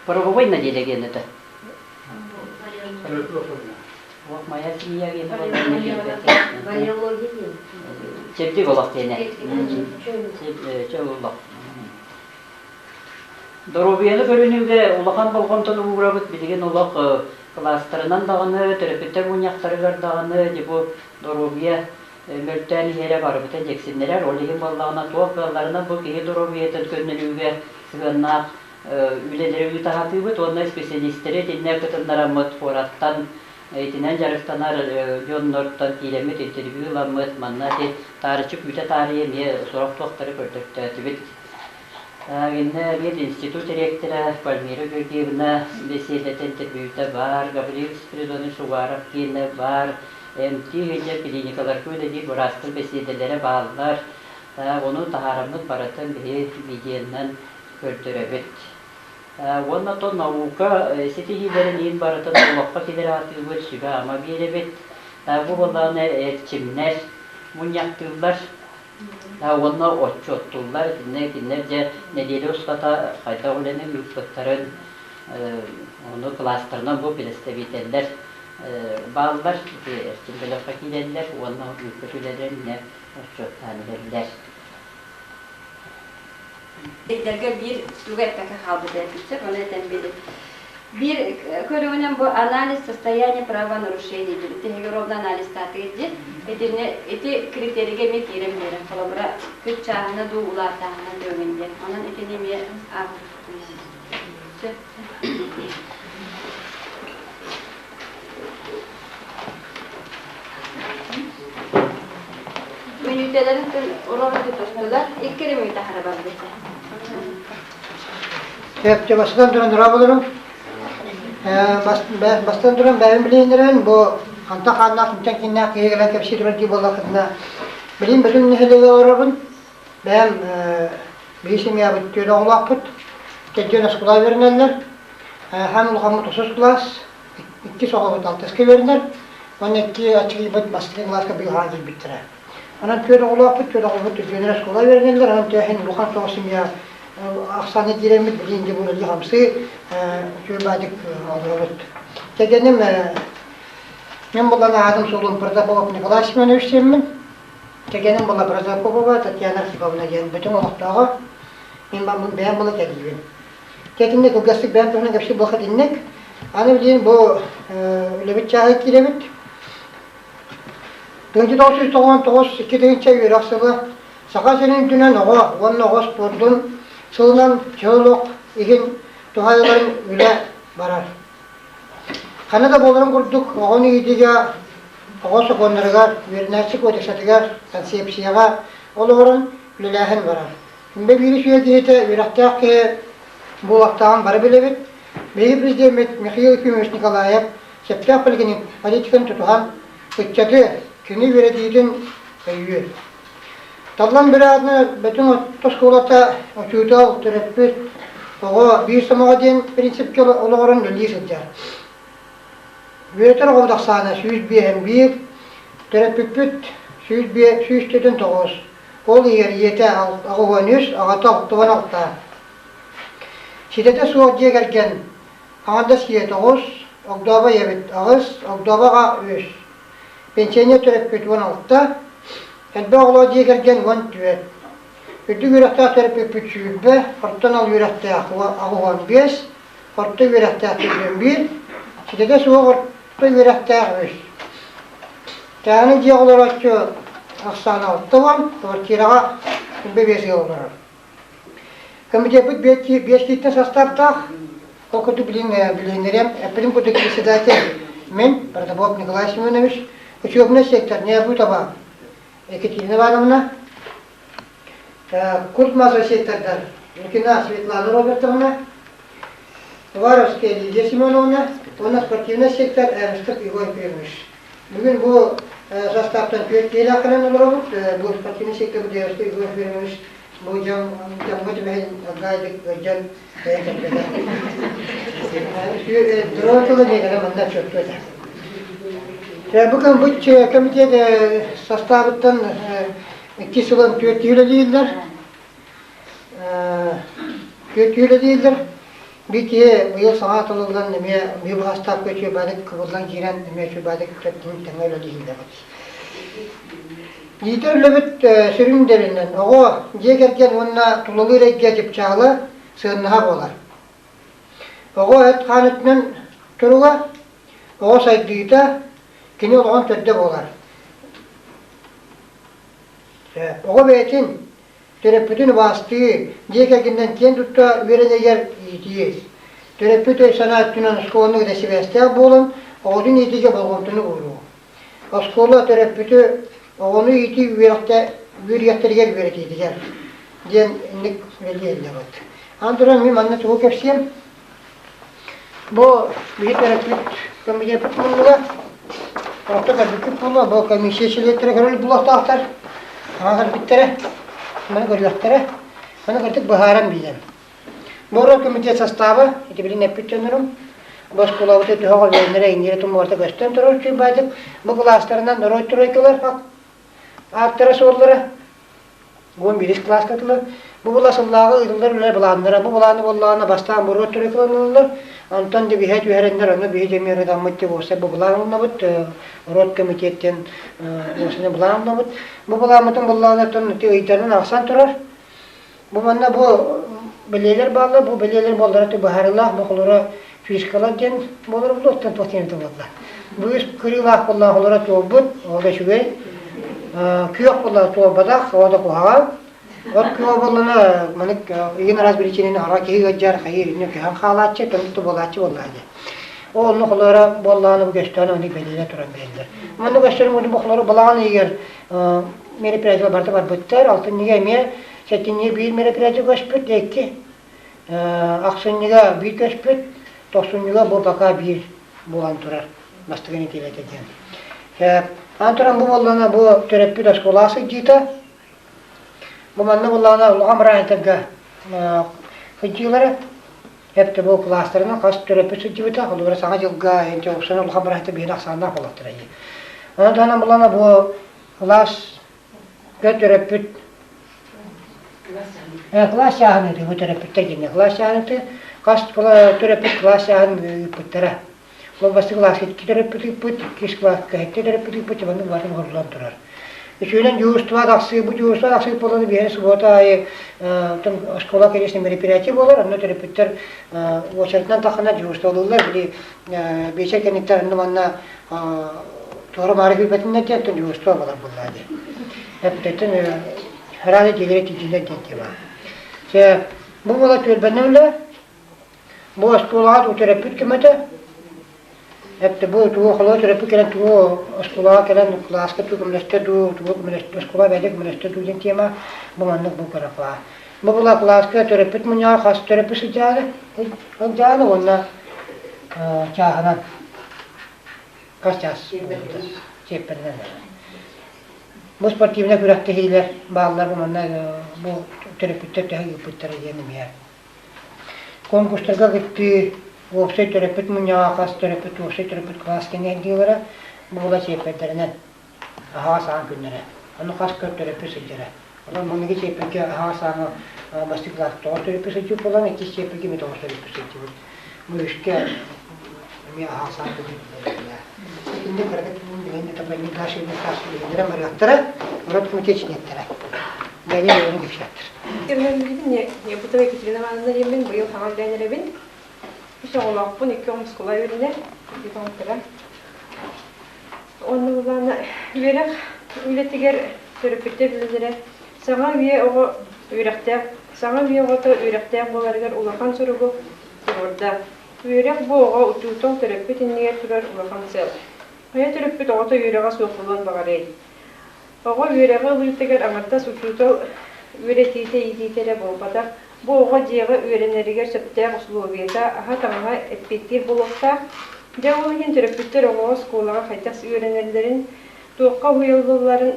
G: Паровой на деле генета. Вот моя семья генета. Çepti golak tene. Çevulak. Dorobiyalı görünüge ulakan balkontan uğrabıt bilgen ulak klaslarından dağını, töröpütter munyaktarıgar dağını, bu dorobiya mülten yere barabıta jeksinneler, olihim ballağına tuğak ballarına bu kehi dorobiyatın könülüge sıgınnak üleleri utahatıyıbıt, onunla spesialistleri dinle kıtınlara mutforattan itinen jarıktanar yonnorttan kilemet interviewlamıt manna te tarihçi büte tarihi miye sorak tuğakları gördükte tibet. Yine bir institut direktörü Palmira Gölgeevna beseleten interviewda var, Gabriel Spiridon'un Suvarab yine var, MT klinikalar böyle bir burastır besedelere bağlılar. Onu taharamız baratın bir bilgiyinden gördürebet. Onunla da nauka setihilerin in baratın ulakka kileri atılır süga ama birebet. Bu olanı etçimler, munyaktırlar. Onunla otçotturlar, dinlerce nedeli uskata kayda olanı mülkütlerin onu klastırından bu biliste biterler. Bağlılar, erkimbeler fakilerler, onunla mülkütlerin ne otçot tanilerler.
C: Sizlerge bir sugetteki kaldı dermişler, onu eten bilir. Bir körüğünün bu analiz состояния правонарушений dedi. Tehgirolda analiz tatlıcı. Eti kriteriye mi giremlerim. Kolabra küç çağına du ulatağına dövünler. Onun etini mi Ünitelerin oraları tuttular. İlk kere ünite harabar dedi.
H: Hep baştan duran durabilirim. Baştan duran ben bilindiren bu anta kannak imkan kinnak gelen kepsi duran ki bolla kızına. Bilin bütün nehirleri orabın. Ben bir isim ya bitiyor da olak put. Gecene skula verinler. Hem ulkamı 30 klas. 2 soğuk altıskı verinler. Onun 2 açık ibad master klaska bir hacı bitire. Onun tüyde olak put, tüyde olak put. Gecene skula verinler. Onun tüyhen ulkan soğusim ya Aksana diremit bilince bunu hamsı şöyle alırız. Tegenim men bulana adım solum Prazapov Nikolayevna Nevşemmin. Tegenim bula Prazapova Tatyana Arxipovna gen bütün olaqtağı ben bula geldim. Teginne kogasık ben tona gapşı bakı dinnek. Ana bilin bu lebit çahit diremit. 1999 2. yuraksılı Sakasenin dünen oğa, onun oğa spordun Sığınan çığlık, ihin tuhayların üle barar. Kanada boların kurduk, oğun iyidiğe, oğun sokonlarıgar, verinasik odeksatıgar, konsepsiyaga, oluğurun ülelâhin barar. Şimdi biri suya diyete, virahtağ ki bu vaktağın barı bilebit, Beyi Prezident Mikhail Kümüş Nikolayev, Septah Bilginin Haditikini tutuhan, Kıtçatı, kini verediğin öyyü. Tadlan bir adına bütün toşkolata uçuğutal türetbir oğa bir samağa den prinsip kala olağırın lülliği sıdcar. Üreter oğudak sana 101 türetbir 109 ol yer yete ağıvanüs ağata oktuvan okta. Şidete suğudiye gelgen ağada siye 9 okdava yevit ağız okdava üs. Pençenye türetbir 16 Elbe oğlu diye gelgen van tüvet. Ödü yürekte terpi püçüğübe, horttan al yürekte ağıvan 5, hortta yürekte tüven 1, şidede suğa hortta yürekte ağız. Tağının diye olarak ki aksana altta van, hortirağa bebesi olarak. Kımıca bu 5 kitle sastaptaq, o kutu bilinirem, epilim kutu kilisedaki men, Prazapov Nikolay Semyonovich, uçuyobna sektör, ne bu taba? Екатерина Ивановна, Куртмазова сектордар, Лукина Светлана Робертовна, Варовская Лидия Семеновна, у нас спортивный сектор Эрнстов Игорь Пирмиш. Bugün bu sastavdan Türkiye'yle akılan olur, bu spортивный сектор Эрнстов Игорь Пирмиш, bu camı ben gayet can Droğatılı ne kadar mandat çok güzel. Bugün bu komitede sastavından 2 yılın 4 yılı değiller. 4 yılı değiller. Bir ki bu yıl sanat olurdan bir bu hastaf geçiyor, badık kıvırdan giren şu badık kötünün temeli değiller. Yiğiter löbüt sürümlerinden, o diye gelken onunla tulalı renkle cipçağlı sığınlığa olar. O et kanıtının turuğa, o saydıydı, kini olağan törde bolar. Oğa beytin törepütün vasıtığı diye gelgenden kendi tutta verene yer iyitiyiz. Törepütü sanatçının skolunu gidesi vestiyar bolun, oğudun iyitice bolğuntunu uğru. O skola törepütü oğunu iyiti vüriyatteriger veretiydiler. Diyen indik veli elde var. Anduran miyim anlat o kepsiyem. Bu bir törepüt, kamiye pütmünlüğe. Orta kadar pulu, bu komisye şiletlere görülü bulakta aktar. Ağır bittere, bana görülüktere. Bana gördük baharan bilem. Bu komite sastavı, iti ne bütünürüm. Bu skolavıda tühağıl verenlere inire tumu orta gösteren turur çüybaydık. Bu klaslarından roy turaykalar, aktarı soruları. Bu biris klas katılır. Bu bulasıllağı ıdılır öyle bulanlara. Bu bulanı bullağına bastan bu roy turaykalanırlar. Anton de bihet verenler onu bihet emir damıttı olsa bu bulanına bud rot komitetten olsa bulanına bud bu bulanın bulanlardan öte ıйдарын aksan turar Bu manna bu belirler bağlı, bu belirler bolları baharlar, boğulları fişkalar den bolları bu ottan potenti bollar. Bu yüz kırılak bollar olara tobut, o da şüge. Kıyok bollar tobadak, o da kuha. Ot kıyok bollarına manik yine raz bir içinin ara ki gacar hayır ne ki halatçı tanıtı bolatçı bollardı. O onu olara bollarını gösteren onu belirler turan belirler. Manna gösteren onu boğulları balağını yer mere pirajlar barda var bitler altın niye mi Çetinliğe bir mere pirajı göspüteki. Aksınlığa bir göspüt, tosunluğa bu baka bir bulan turar. Bastıgın itiyle dediğim. Anturan bu bollana bu terapiyda skolası gita. Bu manna bollana ulağam rahataga hıcıları. Hep de bu klaslarına kas terapisi gibita. Olur sana yılga ente olsana ulağam rahata bir aksandan olattır. Anturan bollana bu klas terapit Klas şahane bu terapiste gene klas şahane kas terapist klas şahane puttara. Bu bastı klas ki terapist put kis klas ki terapist put bana var horlan turar. Şöyle justva daksı bu justva daksı polanı bir subota ay tam skola keresinde meripirati bolar anne terapistler o şarttan takana justva olurlar bile beşer kenetlerinde bana doğru marifet betinde tekrar justva bolar bunlar. Hep dedim herhalde geliri ticilden gitti var. Bu bola tölbenimle bu skola o terapist kimete hep de bu tuğ xolo terapist kelen tuğ skola kelen klaska tuğ komüniste tuğ komüniste skola bende komüniste tuğ dentiyama bu manlık bu karafa. Bu bola klaska terapist munya khas terapist jale jale onna çahanan kaças çepenler. Bu sportivne kürekte hiler bağlar bu manna bu terapistler de yapıtları yenim yer. Konkurslarga gitti. Offset terapist munya khas terapist offset terapist klas kene diyorlar. Bu da çepenlerden ha san günlere. Onu khas terapist jere. Onun bunu ki çepeki ha san bastik klas terapist ju polan iki çepeki mi terapist ju. Bu işte mi ha san günlere. Şimdi kardeşim bunu tabii ni karşı bir karşı bir meraktara murat mı geçnettere. Beni öyle geçertir.
F: Yemin ne bu tabii ki trinamanında yemin bu yıl tamam denerebin. İşte Allah bu ne kıyım skola ürüne bir tanıtıra. Ondan verek ületiger terapiste bildiре. Sana bir o ürekte, sana bir o da ürekte bolarlar ulakan sorugu orada. Verek bu o ututon terapiste niye turar ulakan sel. Hayat terapiste o da yüreğe sokulan bağırıyor. O yüreğe ületiger amarta ututon üretite idite bolbada. Bu oğa ciğe öğreneriger septe uslubiyata aha tamaha efektif bulukta. Javulhin terapistler oğa skolaga haytas öğrenenlerin tuğqa huyulluların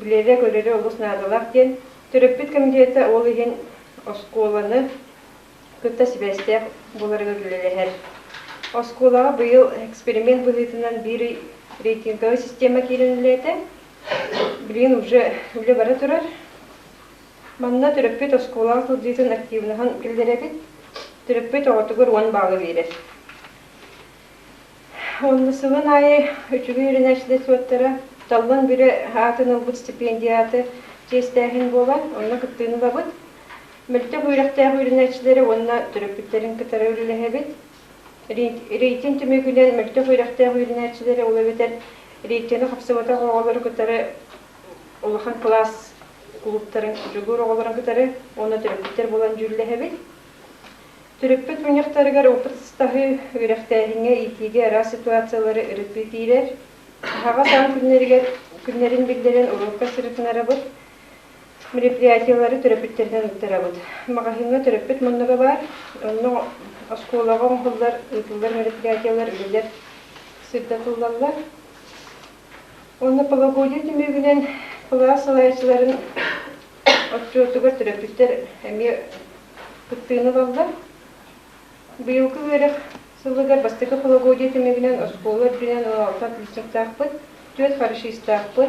F: bilerek öreri olus nadalarken terapist komiteti oğlihin oskolanı kıtta sibeste buları görüleler. Oskolaga bu yıl eksperiment buhitinden bir reytingalı sistema kirinilete. Bilin uca bara turar. Manna terapist oskolaga kudritin aktivnahan bildirebit. Terapist oğatugur on bağı verir. Onda sıvın ayı üçügü üreneçli suatlara talvan biri hatının bu stipendiyatı cestehin bolan, onunla kıttığını babıt. Mülkte huyraktağ üreneçleri onunla terapistlerin kıtara ürelehebit. Reytin tümükülen mülkte huyraktağ üreneçleri olabilir. Reytini kapsavata oğaları kıtara olakan klas kulüplerin jugur oğaların kıtara onunla terapistler bolan jürlehebit. Terapist münyaktarigar opırtыстahı ürektağine itiğe ara situasiyaları üretbetiler. Haga san günlerin bildiren urukka sırıtınara bud. Meripiyatiyaları terapistlerden utarabud. Mağahinga terapist mundaga var. Onu askolaga onkullar, ıtıllar meripiyatiyalar üleler sırdatıllarlar. Onu palagoji tümügünen pala salayçıların oturutugar terapistler hemi kıttığını ballar. Bu yılkı verek Sıllıgar bastıkı palagoji tümügünen oskolar bilen altan lisek takpıt. Dört karışıyız takpıt.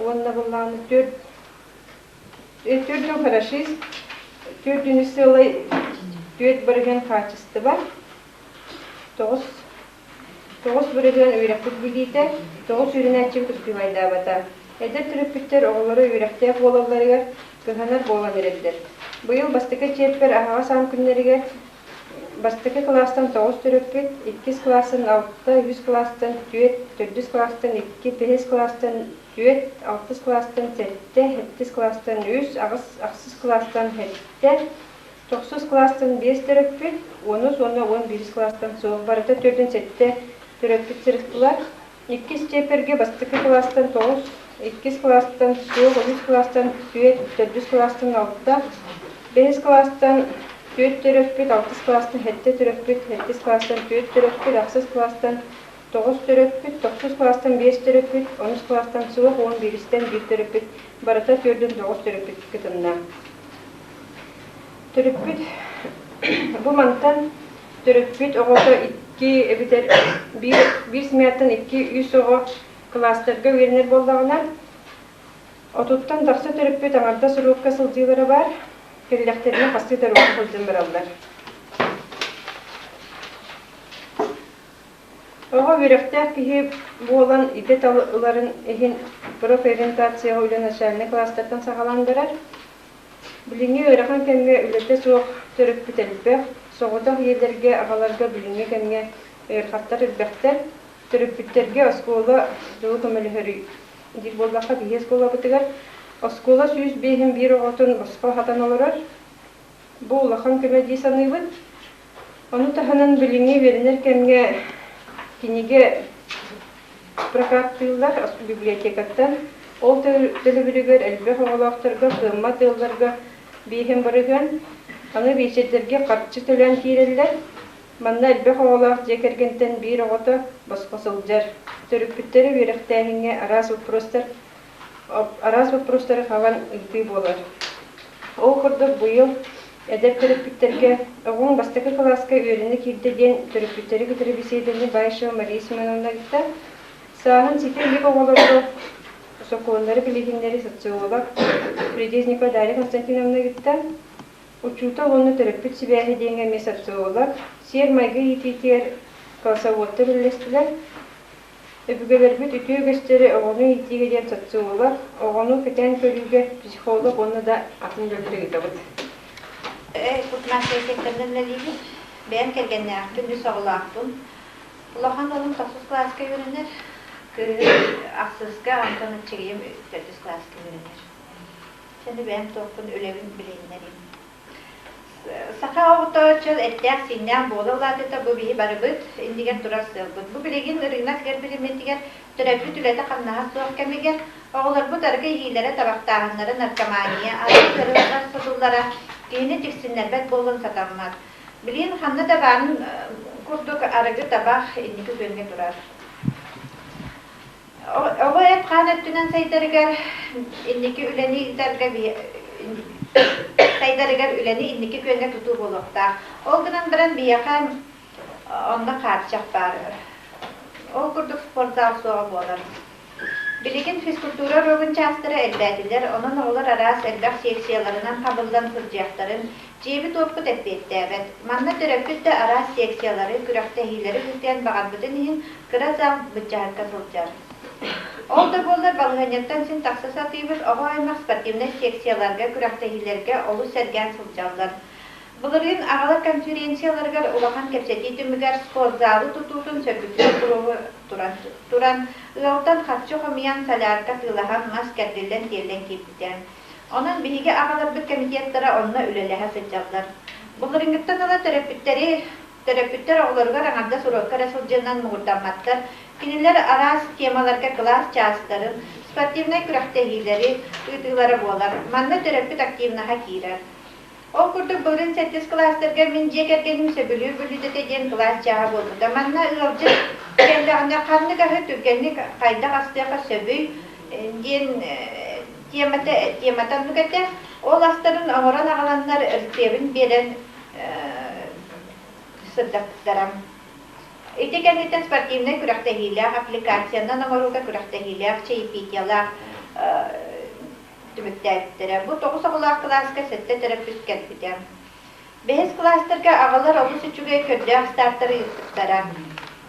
F: Onunla bulanı dört karışıyız. Dört dünüsü olay dört bırıgen kaçıstı var. Toğuz bırıgen üyreklik biliydi. Toğuz ürünetçi kutkivayda bata. Эдер түрөппүттер оголары үйрәктәк болаларыгар кыһанар бола берелдер. Быйыл бастыкы чеппер аһага сам күннәригә бастыкы класстан 9 түрөппүт, 2 класстан 6, 100 класстан 4, 4 класстан 2, 5 класстан 4, 6 класстан 7, 7 класстан 3, агыс класстан 7, 9 класстан 5 түрөппүт, 10, 11 класстан соң барыта 4-тен 7 түрөппүт сырыктылар. 2 чепперге бастыкы класстан 9, 2 класстан соң 3 класстан 4, 4 класстан 6, 5 класстан 4 түрөппүт, 6 класстан 7 түрөппүт, 7 класстан 4 түрөппүт, 6 класстан 9 түрөппүт, 9 класстан 5 түрөппүт, 10 класстан соң 11-тен 1 түрөппүт, барыта 4-тен 9 түрөппүт кытынна. Түрөппүт бу мантан түрөппүт оголда 2 битер 1 смяттан 2 100 ого класстарга вернер болдагына. Отуттан таксы түрөппүт аңарда суруукка сылдыйлары бар. Келлектерine хастыдар оқып қылдым біралдар. Оға үйректәк кейі болан ипет алыларын ехін профориентацияға үлі начальный класстардан сағаландырар. Біліңе өріған кәмге үлеті соқ түріп бітеліппек, соғыдақ елдерге ағаларға біліңе кәмге өрқаттар үлбәқтер, түріп біттерге осколы жылы көмілі хөрі. Дил болбаққа бейе скола бұтығар. Оскола сүйіз бейхін бір оғытын осқа хатан олырар. Бұл улахан көмәдей саныйбыт. Оны таханан біліңе верінер кәмге кенеге прокат тыйлар библиотекаттан. Ол төлі бірігер әлбек оғылақтарға, қымма тыйларға бейхін бірігін. Аны бейшеттерге қатшы төлен кейрелер. Манна әлбек оғылақ жекергентен бір оғыты басқосылжар. Түріппіттері веріқтәйінге араз вопростары хаван үлпүй болар. Ол құрдық бұйыл әдәп түріппіттерге оғын бастықы класска өріні керді ден түріппіттері күтірі бесейдені Байша Мария Семеновна гітті. Сағын сетер ек оғаларды соқуынлары білігіндері социолог Придезникова Дарья Константиновна гітті. Учута оны түріппіт себәхі денге социолог сер майғы ететер классоводты білістілер. Өбүгелербит үтүү көстері оғыну итигеден социолог, оғыну кетен көрүүгө психолог оны да атын жөлдірі кетабыд.
B: Кутмасы сектордан ләлейді, бән кәргенне ақтын, үс оғылы ақтын. Улахан олым 9 класска өрінер, көрі ақсызға антон үтчегейім 4 класска өрінер. Сәні бән тоқпын өлевін білейінерім. Сақа оғыта өтчел әттәк синнән болы ұладыта бұ бейі бары бұд, индігер тұрар сылбыд. Бұ білеген ұрығына кер біліметтігер түрәпі түләті қаннаға соқ кәмегер. Оғылар бұд арғы егейлері табақтағынлары наркомания, ады сырылғар сылдылара, кейіні тексінлер бәт болын сатаммад. Білген қанны да барын күрдік арығы табақ индігі көнге тұрар. Оғы әт қан өттінен сайдарығар, индігі үләні дәргі Сайдарыгар үләне иннеке көнге туту болуқта. Ол гынан бірін бияқан онда қарчақ бар. Ол күрдік спортзал соға болар. Білеген физкультура рогын частыры әлбәділер, оның олар арас әлбәқ секцияларынан қабылдан күрдияқтарын жебі топқы тәппетті әбәд. Манна түрәппетті арас секциялары күрәқті хейлері күзден баған бұтын ең күрәзал бұтчағырқа сылжар. Ол да болар балғанеттан сен тақсы сатыйбыз, оға аймақ спортивный секцияларға, күрәқтәхилерге олу сәрген сылжалдар. Бұлырын ағалар конференцияларға улахан кәпсәті түмігер спортзалы тұтудың сөбіктер құруы туран, ұялтан қатшы қомиян салярға тылахан мас кәрділден телден кептен. Оның бігі ағалар бір комитеттері онына үлеліға сылжалдар. Бұлырыңыттан ала терапевттер оғыларға аңарда суроккара сылжынан мұғырданматтар, кинилер арас темаларға класс частарын, спортивный күрәқтәхилері, ұйтылары болар, манна терапевт активнаға кейрер. Ол күрдік бұлын 8 класстарға мен жекергенім сөбілі ден класс жаға болды. Манна ұлжы кәндіғында қанны қағы түргенні қайдақ астыға сөбүй ден тематан нүгәті, ол астарын оңыран ағаланлар іртебін берен сырдақтарам. Итекенліктен спортивный күрәқтәхилер, аппликациянан оңыруға күрәқтәхилер, чайпетиялар түміктәйттері. Бұл 9 оғылақ класска сәтті терапевт кәлпетем. 5 класстарға ағалар оғы сүчуге көрдіғ стартары естіқтарам.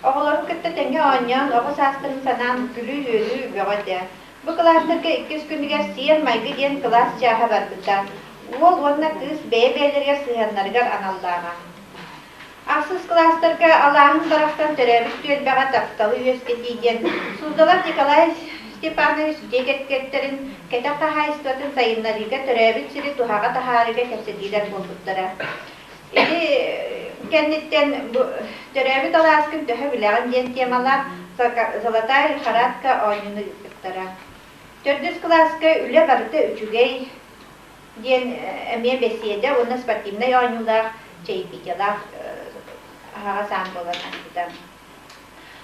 B: Оғыларын күтті тәңге оңян, оғы састырын санан күлі үйелі үбеғады. Bu klastırga 2 günüge siyen maygı diyen klas çaha barбыта. Ол онна кыз бәйбәләргә сыйганнарга аналлага. Аксыз кластырга Аллаһын тарафтан төрәбит төлбәгә тапталы өскә тигән. Судалар Николай Степанович дегеткәттерин кәтәкә хайстатын сайыннарга төрәбит сире тухага тахарыга кәсәдиләр булдыра. Кәннеттен төрәбит аласкын төһә биләгән дигән темалар Золотая лихорадка ойныны үттәре. 4 класска үле барыты үчүгәй дигән әмия бәсиядә уны спортивный ойнылар чәйпикелар сан болған.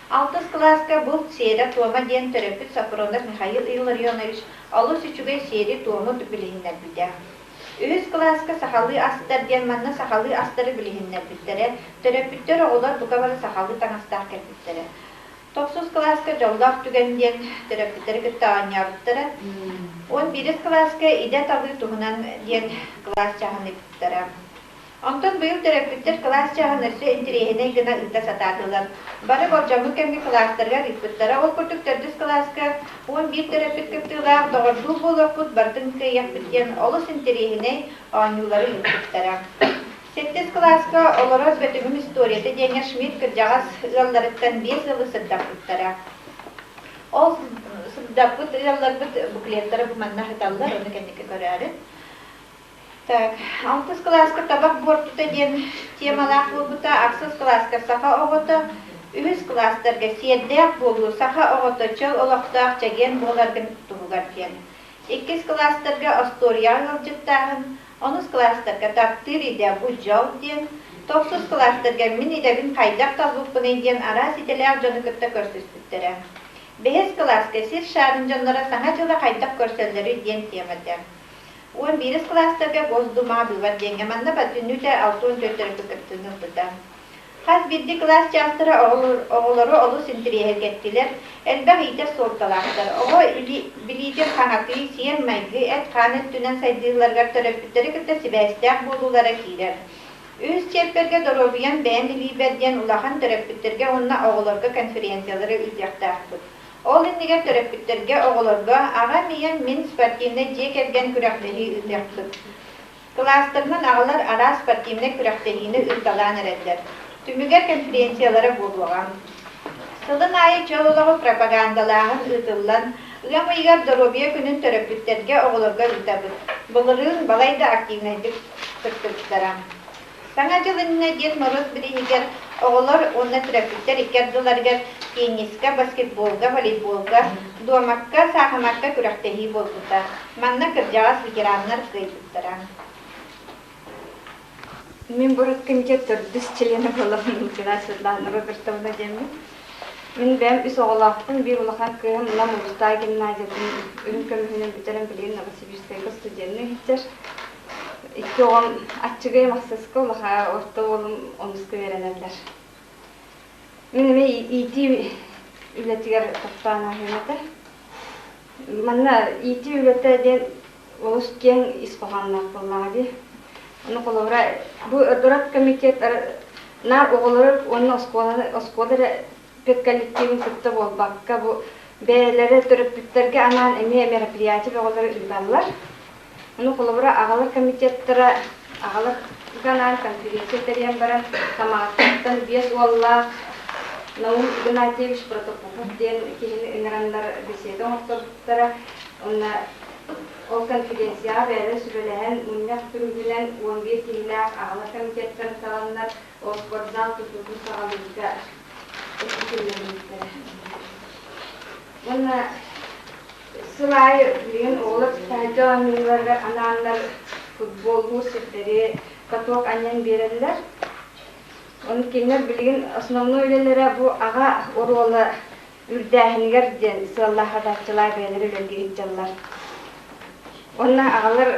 B: 6 класска бұл серия туама ден терапевт Сафронов Михаил Илларионович алыс үчүгәй серия туамы билигиннәр биде. 3 класска сахалы астар ден манна сахалы астары билигиннәр биттәре. Терапевттер олар букавалы сахалы таңастар кәпиттере. 9 класска жоллап түгенден терапевттер гыттааньябыттары. 11 класска иде табы туһунан ден класс чагыны биттәре. Онтон быйыл терапевттер класс чагынысы интерехине гына ыта сататылар. Бары болжамы кемге класстарга риппыттара. Ол күрдүк 4 класска 11 терапевт кыптылар догорду болопут бардын кыяк биткен олус интерехине ойнулары риппыттара. 8 класска олороз бетүгүм историяты деңе Шмидт кыржагас ылларыттан 5 ылы сырдапыттара. Ол сырдапыт ылларбыт буклеттары буманна хыталлар, оны кенеке көрәрі. Так, 6 класска табак бортута ден темалақ болбута, 6 класска саха оғыта, 3 класстарга седдек болу, саха оғыта чыл олақтақ чаген боларгын туғығар кен. 2 класстарга астория ғылжыттағын, 10 класстарга тақтыр иде бұ жау ден, 9 класстарга min идебін қайдақ табуқпын ден ара сителер жоны күтті көрсістіктері. 5 класска сир шарын жонлара саңа жылы қайдақ көрселері ден темады. 11 класстарга боздума бывар денге манна батүнүтэ 64 кыттыны быта. Хас 1 класс частыры оғылары олу синтирие кеттилер. Элбәг ите сорталақтар. Оғы билидер қаңаты сиен майгы әт қанет түнен сайдыларгар төрөпүттері кітті сибәстәк болулара кейлер. Үз чепперге доробиян бәйін билиберден улахан төрөпүттерге онна оғыларга конференциялары үзяқтақ бұд. Ол иннеге төрөпүттерге оғыларга аға мейен мен спортивны жек ерген күрәқтегі үзяқтық. Кластырынан ағылар ара спортивны күрәқтегіні үздалан әрәддер. Түмігер конференциялары болуған. Сылын айы чоғылығы пропагандалағын ұтылан, ұлам ұйғар доробия күнін төрөпүттерге оғыларга үтабыд. Бұлырын балайда активнайдық күрттірттарам. Саңа жылынына ден мороз бірігер оғылар онна төрөпүттер икерділаргер тенниска, баскетболга, волейболга, дуамакка, сағымакка күрәқтегі болдыда. Манна кыржағас ветераннар кыйдыттара.
F: Мен бұрыт комитет түрдіс члены болағын үлкена Светланова Бертовна демі. Мен бәм үс оғылақпын, бір ұлақан күйім мұнам ұлыста гимназиятын үн көмігінен бітерін білген Новосибирскайға студентны хиттер. 2 оғым атчығай мақсасқы ұлақа орта олым онысқы веренерлер. Мен еме ити үлетігер тоқтана хеметі. Манна ити үлеті ден олыс кен испағанлақ болмағады. Onu kolora bu ödürat komitet nar oğulları onun oskoları pek kolektivin kıtta bolbakka bu beylere törüptüklerge anan emi merapiyati ve oğulları ülballar. Onu kolora ağalar komitetleri ağalar ganar konferensiyaları baran kamaktan biyas valla Naum Ignatьевич Protopopov diyen kişinin ingranlar besiyede ortalıklara ona o konferensiya böyle sürelehen munyak türünden 11 kimler ağla komitetten kalanlar o sportzal tutucu sağlıkta etkileriyle. Ona sılay bilen oğlak tajamillerler ananlar futbol musikleri katok annen verirler. Onu kimler bilgin основной өлелері bu ağa oruola ürdähiniger den sıvallaha datçılay beýleri ülelgi itjallar. Onna ağalar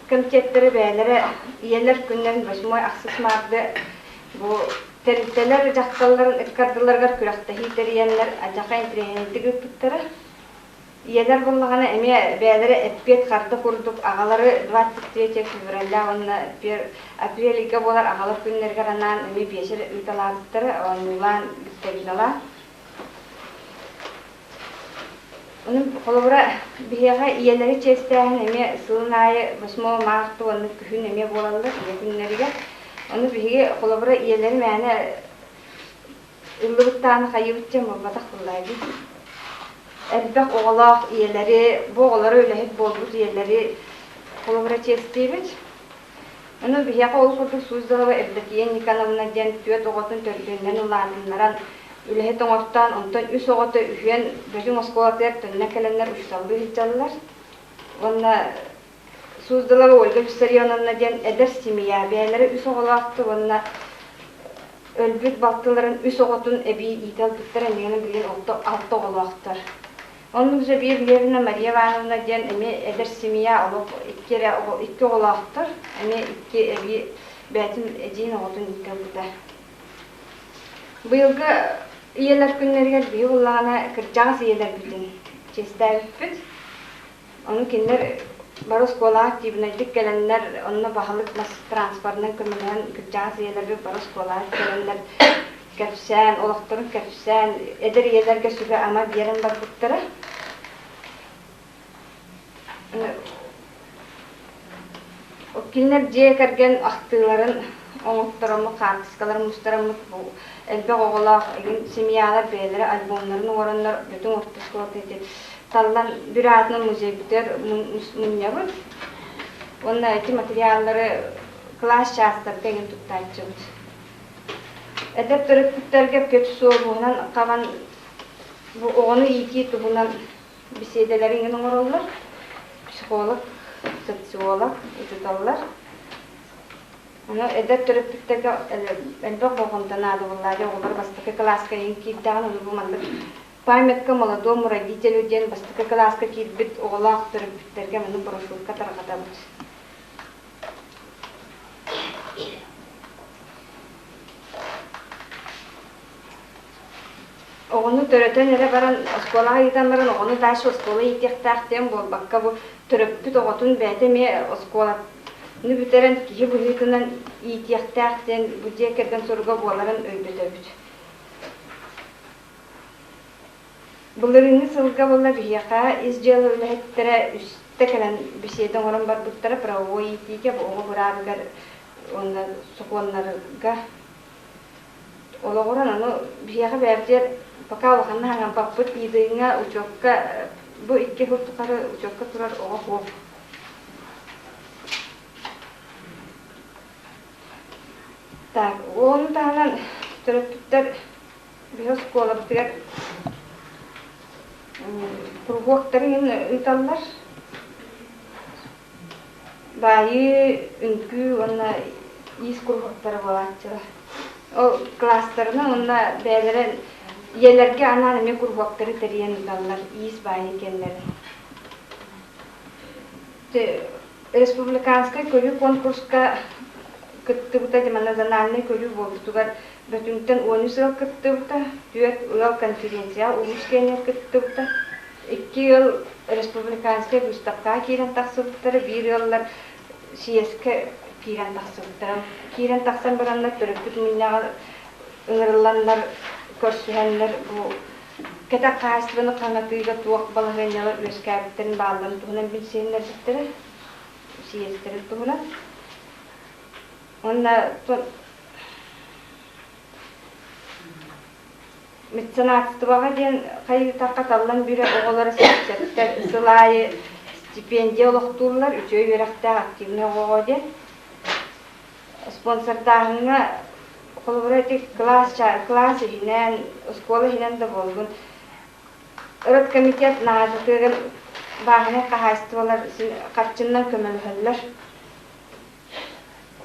F: komitetleri beýleri iýeler günden 8 aksys mardy bu teriteler jakkallaryň ikkardylarga kürekde hiteriýenler ajaka internettigi gittiler. Iýeler bolmagana eme beýleri etpet garda kurduk ağalary 23 fevralda onna 1 aprelga bolar ağalar günlerge ranan eme beşer utalardyr onulan gittiler.
C: Onun kolabora bihaga iyeleri çesteğin eme sığınayı basma martı onu kühün eme bolanlar günleriga. Onu bihaga kolabora iyeleri mene ıllıktan kayıpçam batak bulaydı. Elbek oğlak iyeleri, bu oğları öyle hep bozbuz iyeleri kolabora çesteymiş. Onu bihaga ol kurdu suzdala ve evdekiyen nikanavına diyen tüyet oğutun törgünden ulanınlaran Ülehet oğuttan ondan üs oğutu üyen böcün oskolatlar tönne kelenler uçsaldı hiccalılar. Onna suzdala ve olga üsteriyanına diyen eder simiya beyleri üs oğulaktı. Onna ölbüt baltıların üs oğutun ebi ital tuttıran yeni bilen altı oğulaktır. Onun üzere bir yerine Maria Vanovna diyen emi eder simiya olup iki oğulaktır. Emi iki ebi beytin eciğin oğutun ital tutar. Bu yılga iyeler günlerine bir yıllana kıracağız iyeler bütün çeşitler bütün. Onun kinler baros kola tibinecik gelenler onunla bahalık nasıl transportdan kırmadan kıracağız iyeler bir baros kola gelenler kapsen, olaktırın kapsen, eder iyelerge süre ama bir yerin baktıkları. O kinler diye kergen aktıların Oğutlarımı, kartıskalarım, mustaramlık bu. Elbek oğulak, simiyalar, beyleri, albomların oranlar, bütün ortasık ortaya tallan bir adının müziği biter, münyabır. Onun eti materyalları klas şahslar tegin tuttayıcımız. Edep törüktüklerge kötü soğuğundan kavan bu oğunu iyiti tuğundan bir seydelerin yanı orallar. Psikolog, sosyolog, ucutallar. Onu edep törüktüklerge elbek oğundan adı vallahi oğullar bastaki klaska yinkiddan onu bu mandık. Paymetka молодому родителю ден бастыка класска кидбит оғлақ төрөпүттерге муну брошюрка таркатабыз. Оғыны төрөтөн эре баран осколага итен баран оғыны дальше оскола итектактен болбакка бу төрөппүт оғотун бәтеме оскола ну бүтерен кихи бухитынан итектактен бу жекерден соруга боларын өйбөтөбүт. Bunların sılga bolla biyaqa izjalı ülhettere üstte kalan bir şeyden oran var buttara pravo itiga bu oğu bırabigar onlar sokonlarga oğlan onu biyaqa berjer baka vakanna hangan paput idinga uçokka bu iki hurtukarı uçokka turar oğu tak onu tahanan töröpütler bihos kola bitigar Kurguakların ıtallar. Bayı ünkü ona iz kurguakları bolatçılar. O klaslarına onda beylerin yerlerge ananeme kurguakları teriyen ıtallar. İz bayı kendileri. Respublikanska kölü konkurska kıttı buta zamanla zanalne kölü boldugar. Bütünden 13 yıl kıttı buta. Düet uyal konferansiya ulus kenya kıttı buta. 2 yıl Respublikanska Gustafka kiren taksıptırı, 1 yıllar siyeske kiren taksıptırı. Kiren taksan baranlar törüpüt minnağı ıngırılanlar, körsühenler bu ketak kaçtığını kanatıyla tuğak balığınyalar üskabitlerin bağlarını tuğunan bilseyenler bittiri, siyesleri tuğunan. Onunla Mecenatstıvağa diyen kayı takatallan bir oğulları seçecekler, ısılayı stipendiya olukturlar, 3'ü verekte aktivne oğu diyen. Sponsordağına kolaboratif klas hinen, oskola hinen de bolgun. Öğret komitet nazıkıgın bağına kahastıvalar, kaçından kömülhüller.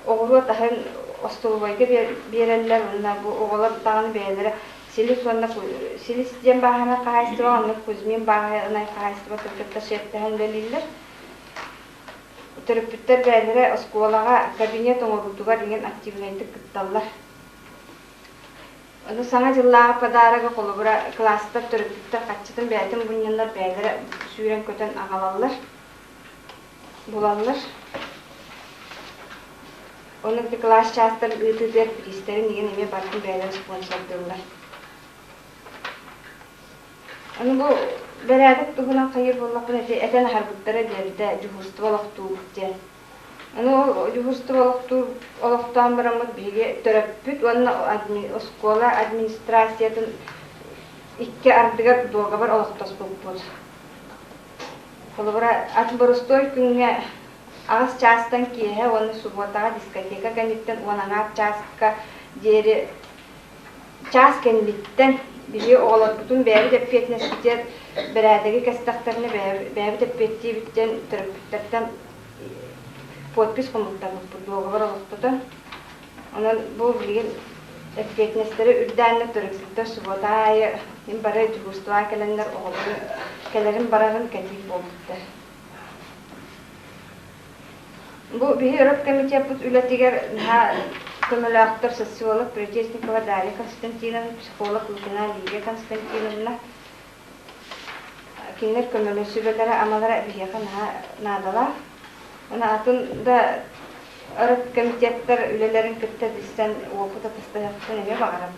C: Oğulu tahın ostolvayga berenler, bu oğular dağını beylere. Silis diyen bahana kahastıva, onu kuzmin bahana kahastıva tırkıtta şeftehen belirler. Törüpütler beylere oskolağa kabinet oğurdugar ingen aktivlendi kıttallar. Onu sana yıllağa padaraga kolubura klasta törüpütler kaçıtın beytin bunyanlar beylere süren köten ağalallar, bulallar. Onun bir klas çağıstar ıtıdır pristerin ingen eme barkın beylere sponsordurlar. Onu bu
F: Beredek tuhuna kayır bollakın eten harbıttara derdi juhurstu olaktu diye. Onu juhurstu olaktan biramız bilgi töröpüt onu oskola administrasiyatın iki ardıgar doğga var olaktas bulupuz. Kolubara atborostoy künge ağız çastan kiye onu subota diskoteka ganitten ona çaska jeri ças kenditten biri oğlan bütün beri de fitness'ler beredeki kastaklarını beri de petti bitten tırpıttan podpis komuttan bu doğru var oluktan. Onun bu bilgi fitness'leri ürdenle tırıksıkta subotaya hem bara jugustuğa gelenler oğlan gelerin bararın katif oldu. Bu bir Europe Committee yapıp ületiger ha Komelaktır sosyolog Brejnikova Dalia Konstantinovna, psikolog Lukina Liga Konstantinovna. Kinler komele sübelere amalara bir yakın nadalar. Ona atın da Europe Committee'ler ülelerin kıtta disten okuda pasta yaptığını ne bakarım.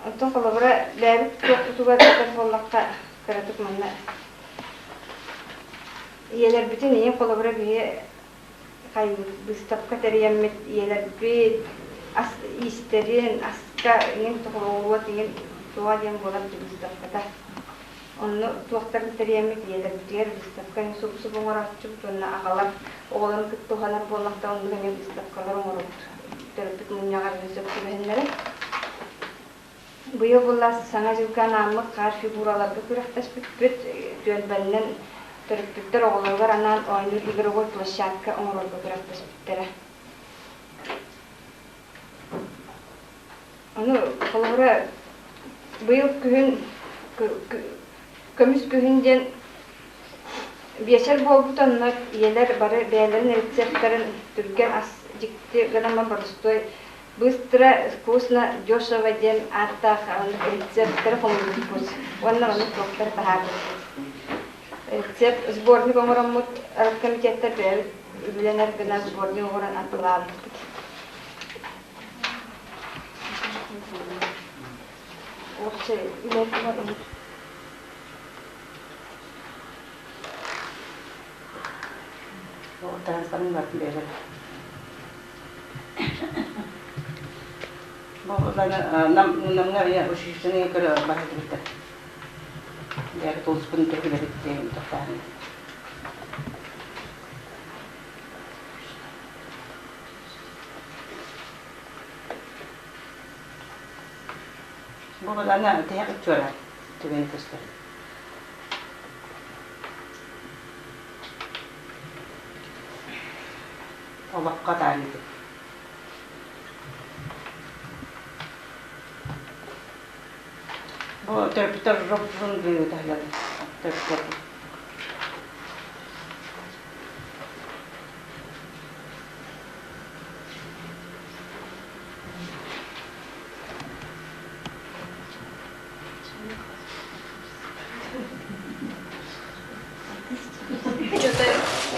F: Ondan kolabora labit tutuğa telefonlakta karatık manna. Yeler bütün iyi kolabora bir kay büstapka teriyemmet yeler bir as isterin aska ingen tohruat ingen tuadyan bolar büstapka. Onu tuaktar teriyemmet yeler diğer büstapka ingen sup ongaratçuk tonna akalar oğlan kıttuhanar bollakta onu ingen büstapkalar ongarut. Terapit munyagar büstapka behenlere. Bu yıl bolla sana jilkan namı kar figuralarda kuraktaş büt dönbenden Törpüktер оғылығыр анан ойныр игровой площадка оңыролғы бірақ бөспүттері. Оны қолығыры бұйыл көміс күхінден бешер болбут оннар елер бары бәлерін рецепторын түрген ас жикті ғанама барыстой быстро, вкусно, дешево ден аттақ рецепторы қолығыр бұз. Оннар оны тоқтар бағады. Рецепт сборник оморомут комитеттер бер үленер гына сборник оморан атылалды. Окче үлетмор.
G: O transparent var böyle. Bu da namna ya o şişini kara bahsetmişti. Ya toz pun terbiye ettiğim toparlı. Bu da ne tehlik çöre. Tüben kısır. Allah kadar iyi. Bu terbiye robun diyor derler. Terbiye.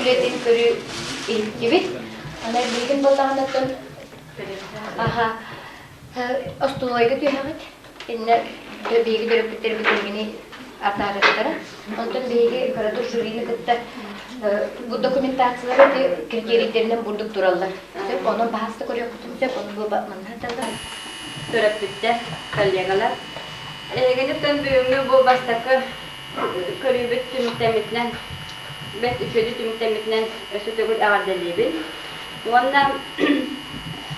I: Üretim körü gibi. Ana bilgin botanatın. Aha. Astroloji diyor evet. İnne bilgi dörpütleri bilgini atarıkları. Ondan bilgi karadır jüriyle gitti. Bu dokumentasyonları kriterlerinden bulduk durallar. Onun bahsede koruyor kutumca onu bu bakmanın hatta
C: Töröpütte kollegalar. Gelipten büyüğümü bu bastakı körübüt tümüktemitinden bet üçüncü tümüktemitinden sütügül ağırdeliybil. Ondan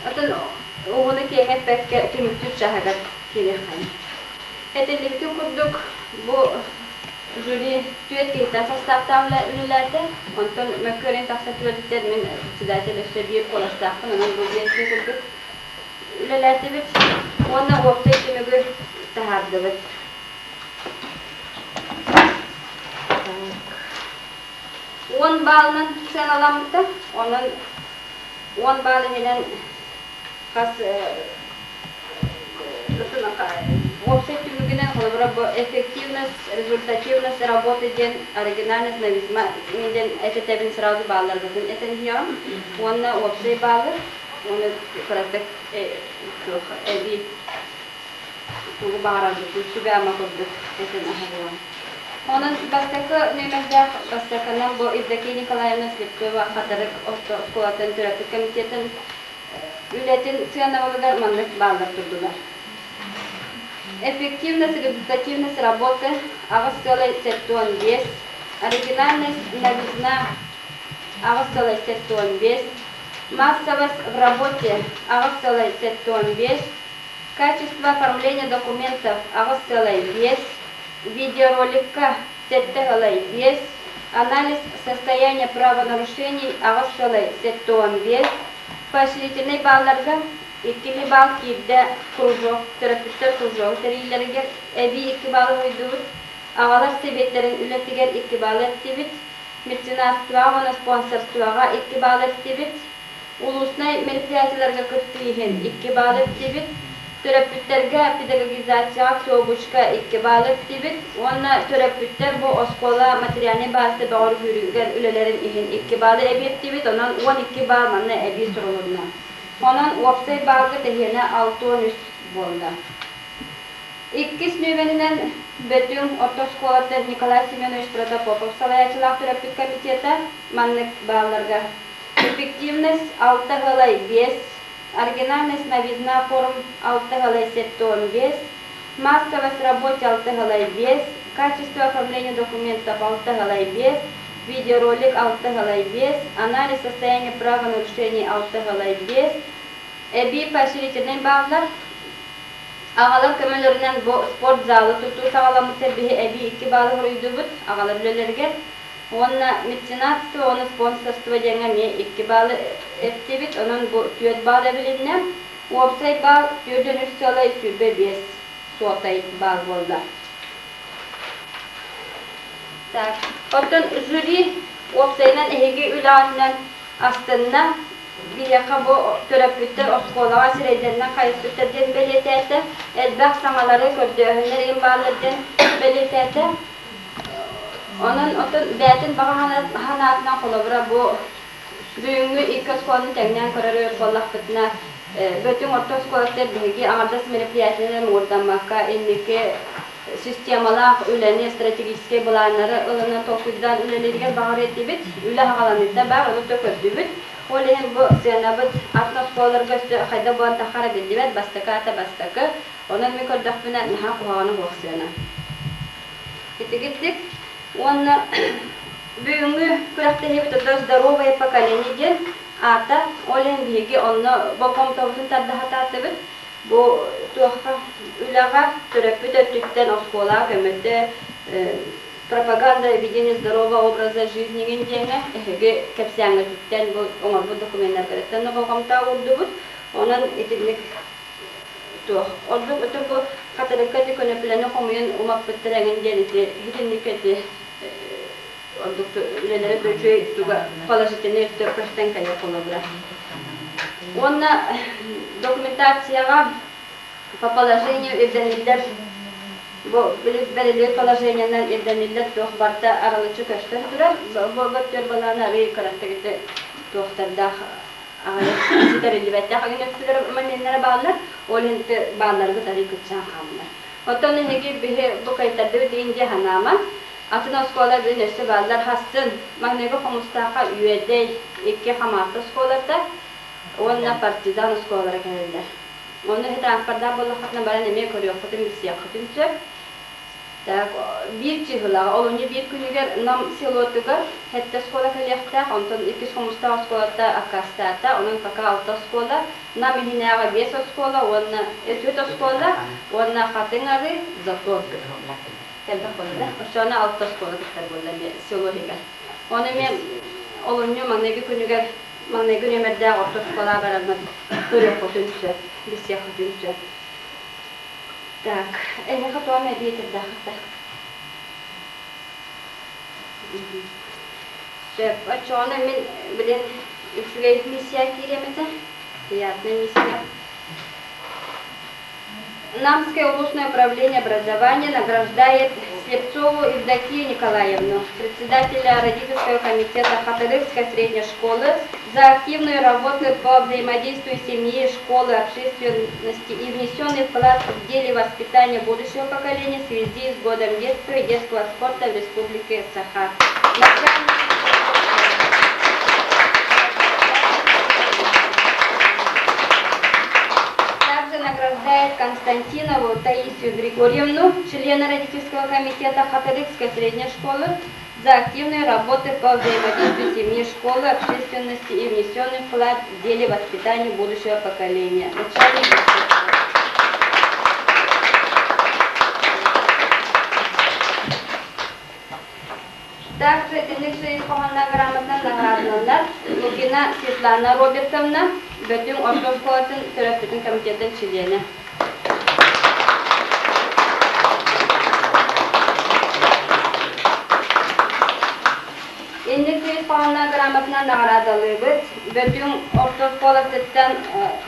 C: atın oğunu kiymek pek tümüktüz şahagat kirikhan. Etellikti kurduk bu jüri tüyet kihtan sastaqtağımla ünlülerde. Ondan mökkören taqsa tüyetler min sidaateleste bir kolaştaqın onun bu diyetli kurduk. Ünlülerde bit ondan oqta tümügü tahardı bit. On balının sen alamda, onun 10 balı helen kas offset tümügünden эффективность, результативность работы ден оригинальность новизма minden этетебин сразу баллар бүгін этен хиям онна offset баллар оны көрәтек эби тугу бағарады сүбе ама көрдік этен ахалуан Onun bastaki nömerde bastakından bu İzdeki Nikolaevna Slipkova Katarık Oskolaten Türetük Komitetin ületin сыановалыгар маннык балдар турдулар. Эффективность, результативность работы авостолой сектуан без, оригинальность, новизна авостолой сектуан без, массовость в работе авостолой сектуан без, качество оформления документов авостолой без, видеоролика сеттегалой без, анализ состояния правонарушений авостолой сектуан без, поощрительный балларга 2 балл кийде кружок, терапевттер кружок, терилерге эби 2 балл ойдубут, агалар себеттерин үлетигер 2 балл эттибит, меценатства, оны спонсорствага 2 балл эттибит, улусный мероприятияларга кыртыйхен 2 балл эттибит, терапевттерге педагогизацияга сообучка 2 балл эттибит, оны терапевттер бу оскола материальный базды bağır görülgen ülelerin ihin 2 балл эбиттибит, онан 12 балл манна эби сурулурна. Ondan website bağlı tehine 6-13 bolda. İkis nöbeninden bütün ortaşkolada Nikolay Semyonovich Protopopov Salayachılaq Terapit Komiteti manlık bağlarga. Effektivность 6 galay 5, оригинальность новизна форм 6 galay 7-15, массовость в работе 6 galay 5, качество оформления документов 6 galay 5, видеоролик 6 galay 5, анализ состояния правонарушений 6 galay 5, эби поощрительный баллар, ağalar kömürlerinden bu sport zalı tutu sağlamı terbiye ebi 2 balı hırıydubut, ağalar ülelerigen, Ona mecenatство, ona sponsorство jengani 2 balı ettibit, onun bu 4 balı bilinnem, website bal 4'den 3 salay sübe 5 sotay bal bolda. Так, потом жюри опсайнан эһиги үлааннан астынна бияка бу терапевттер осколага сирейденнен кайыстырден белетете элбак самалары көрдөһөннөр имбалырден белетете онун отун бәтин баганаатынан колобура бу бүгүнгү икки осколун теңнен көрөрөр коллакпытына бөтүн орто осколаттар биги аңардас мероприятиялар мурдамакка инники системалар үләне стратегический планнары ылына токуйдан үлелерге багыр этибит үле хагаланытта бар аны төкөдүбүт олен бу сенабыт атносколорга кайда буан тахара билдибет бастакы онан ми көрдөкпүнө наха куганы боксена этигиттик онна бүгүнгү күрактехибит здоровое поколение ден ата олен биги онно боком тобун таддахататыбыт bu tuha ulaga terapit ötükten oskola kömette пропаганда ведения здорового образа жизни гендене эге кепсянга тütten bu оңор bu документтер керектен богомта урдубут онан этилик тух орду өтө bu каталыкка декөнөплөнө комуен умаппеттереген денити хитинникети орду үлелери бөчөй туга положительный өттө кая колобра онна документацияга по положению ирденилер бу белгилүү положениянан ирденилер тохбарта аралычы көчтөр турат бу көтөр баланы рей караттыгыты тохтарда ситерилибетте хагынөттүлөр мамендер баалар оленте бааларга тари күчан хамлар отон неги бихе бу кайтарды дейинже ханама атына школа бенесе баалар хасын магнего комустака үйедей икки хамарта школата онна партизан школалар келдилер. Оны транспортда боллахатна баран эме көрүп фотом миссия кытынчы. Так, бир чыгыла, олонья бир күнүгөр нам селотуга хетте школа келехте, онтон 2 комуста школата акастата, онун пока алта школа, нам хинега 5 школа, онна 4 школа, онна хатынгары затор. Келде колда, ошона алта школа кеттер болду селотуга. Оны мен олонья магнеги күнүгөр Магнеги нөмерде орто школа барамын. Көрөп отунчу, бисия отунчу. Так, хатуаме битирде хата. Шеп, ачоны мен билен үчүгөй миссия киремете. Приятная миссия. Намское областное управление образования награждает Слепцову Евдокию Николаевну, председателя родительского комитета Хатырыкской средней школы, за активную работу по взаимодействию семьи, школы, общественности и внесенный вклад в деле воспитания будущего поколения в связи с годом детства и детского спорта в Республике Саха. Также награждает Константинову Таисию Григорьевну, члена родительского комитета Хатырыкской средней школы, за активную работу по взаимодействию семьи, школы, общественности и внесенный вклад в деле воспитания будущего поколения. Начальник также Тенекши исполнена грамотно наградленная Лукина Светлана Робертовна, Бетюн Ордовского терапевтического комитета члена. Индекси исполнена грамотно наградалыбыт Бетюн Ордовского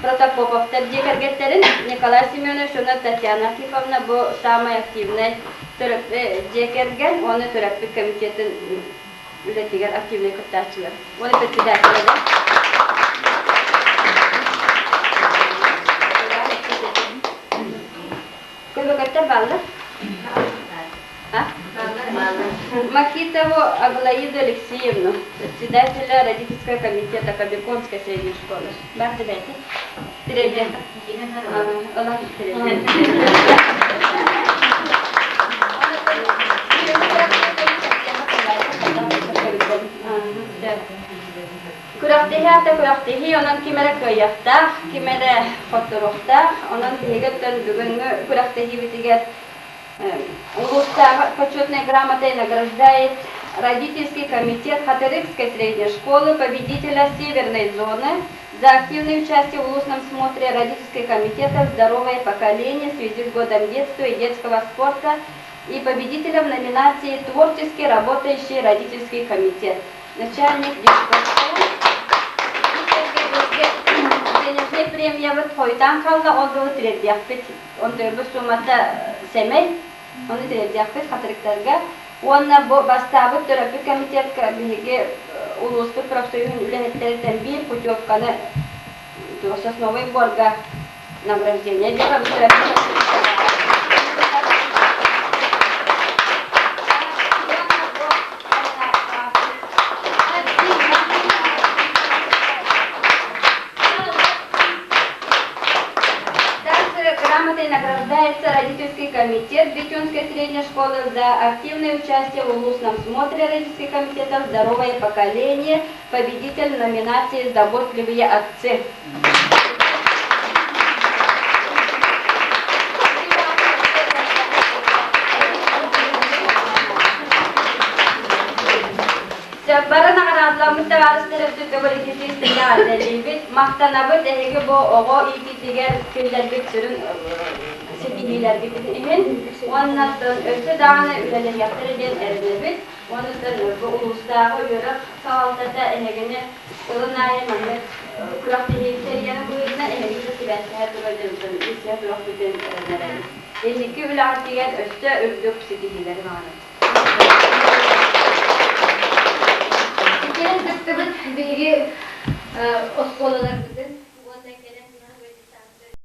C: Протопоповтар декаргеттерин Николай Семенович, Татьяна Архиповна, bu самый активный декерген, он терапевтический комитет үлетигер активный кытачылар. Он председатель. Кебекаттар балды? Макитову Аглаиду Алексеевну, председателя родительского комитета Кобяконской средней школы. Барды дайте. Требия. Күрәктеһи онан кимере көйяхтах, кимере фотороқтах, онан тегеттен бүгінгі күрәктеһи битигер улустағы почетной грамотой награждает родительский комитет Хатырыкской средней школы победителя Северной зоны за активное участие в улусном смотре родительского комитета «Здоровое поколение» в связи с годом детства и детского спорта и победителя в номинации «Творчески работающий родительский комитет». Начальник детского школы. Денежная премия вот хойтан калла, он был третьяхпет, он был суммата семей, он третьяхпет хатырыктарга. Он бастабы терапия комитетка биге улуспы профсоюзный үлехеттерден бир путевканы сосновый борга награждение дела грамотой награждается родительский комитет Бетюнской средней школы за активное участие в улусном смотре родительских комитетов «Здоровое поколение», победитель номинации «Заботливые отцы». Бара наградламыз тәвәрістері түтігілі кездесті мақтанабы дәйгі бұл оғы икетігер күлдергі түрін сетігілер бітігін. Оннан өсі дағаны үлелер яқтырыден әрінебіт. Оннан бұл ұлыстағы өріп сауалтата әнегіні ұлынайы мәңгіт күрақты хейтерияны бұйырына әнегіні сібәтті тұрайдың ісия тұрақ бүтін әрінәрәді. Әнекі үлі артыген өсті үрдік сетігілері бағаны.
I: Gelin tıktımız bilgi oskolalarımızın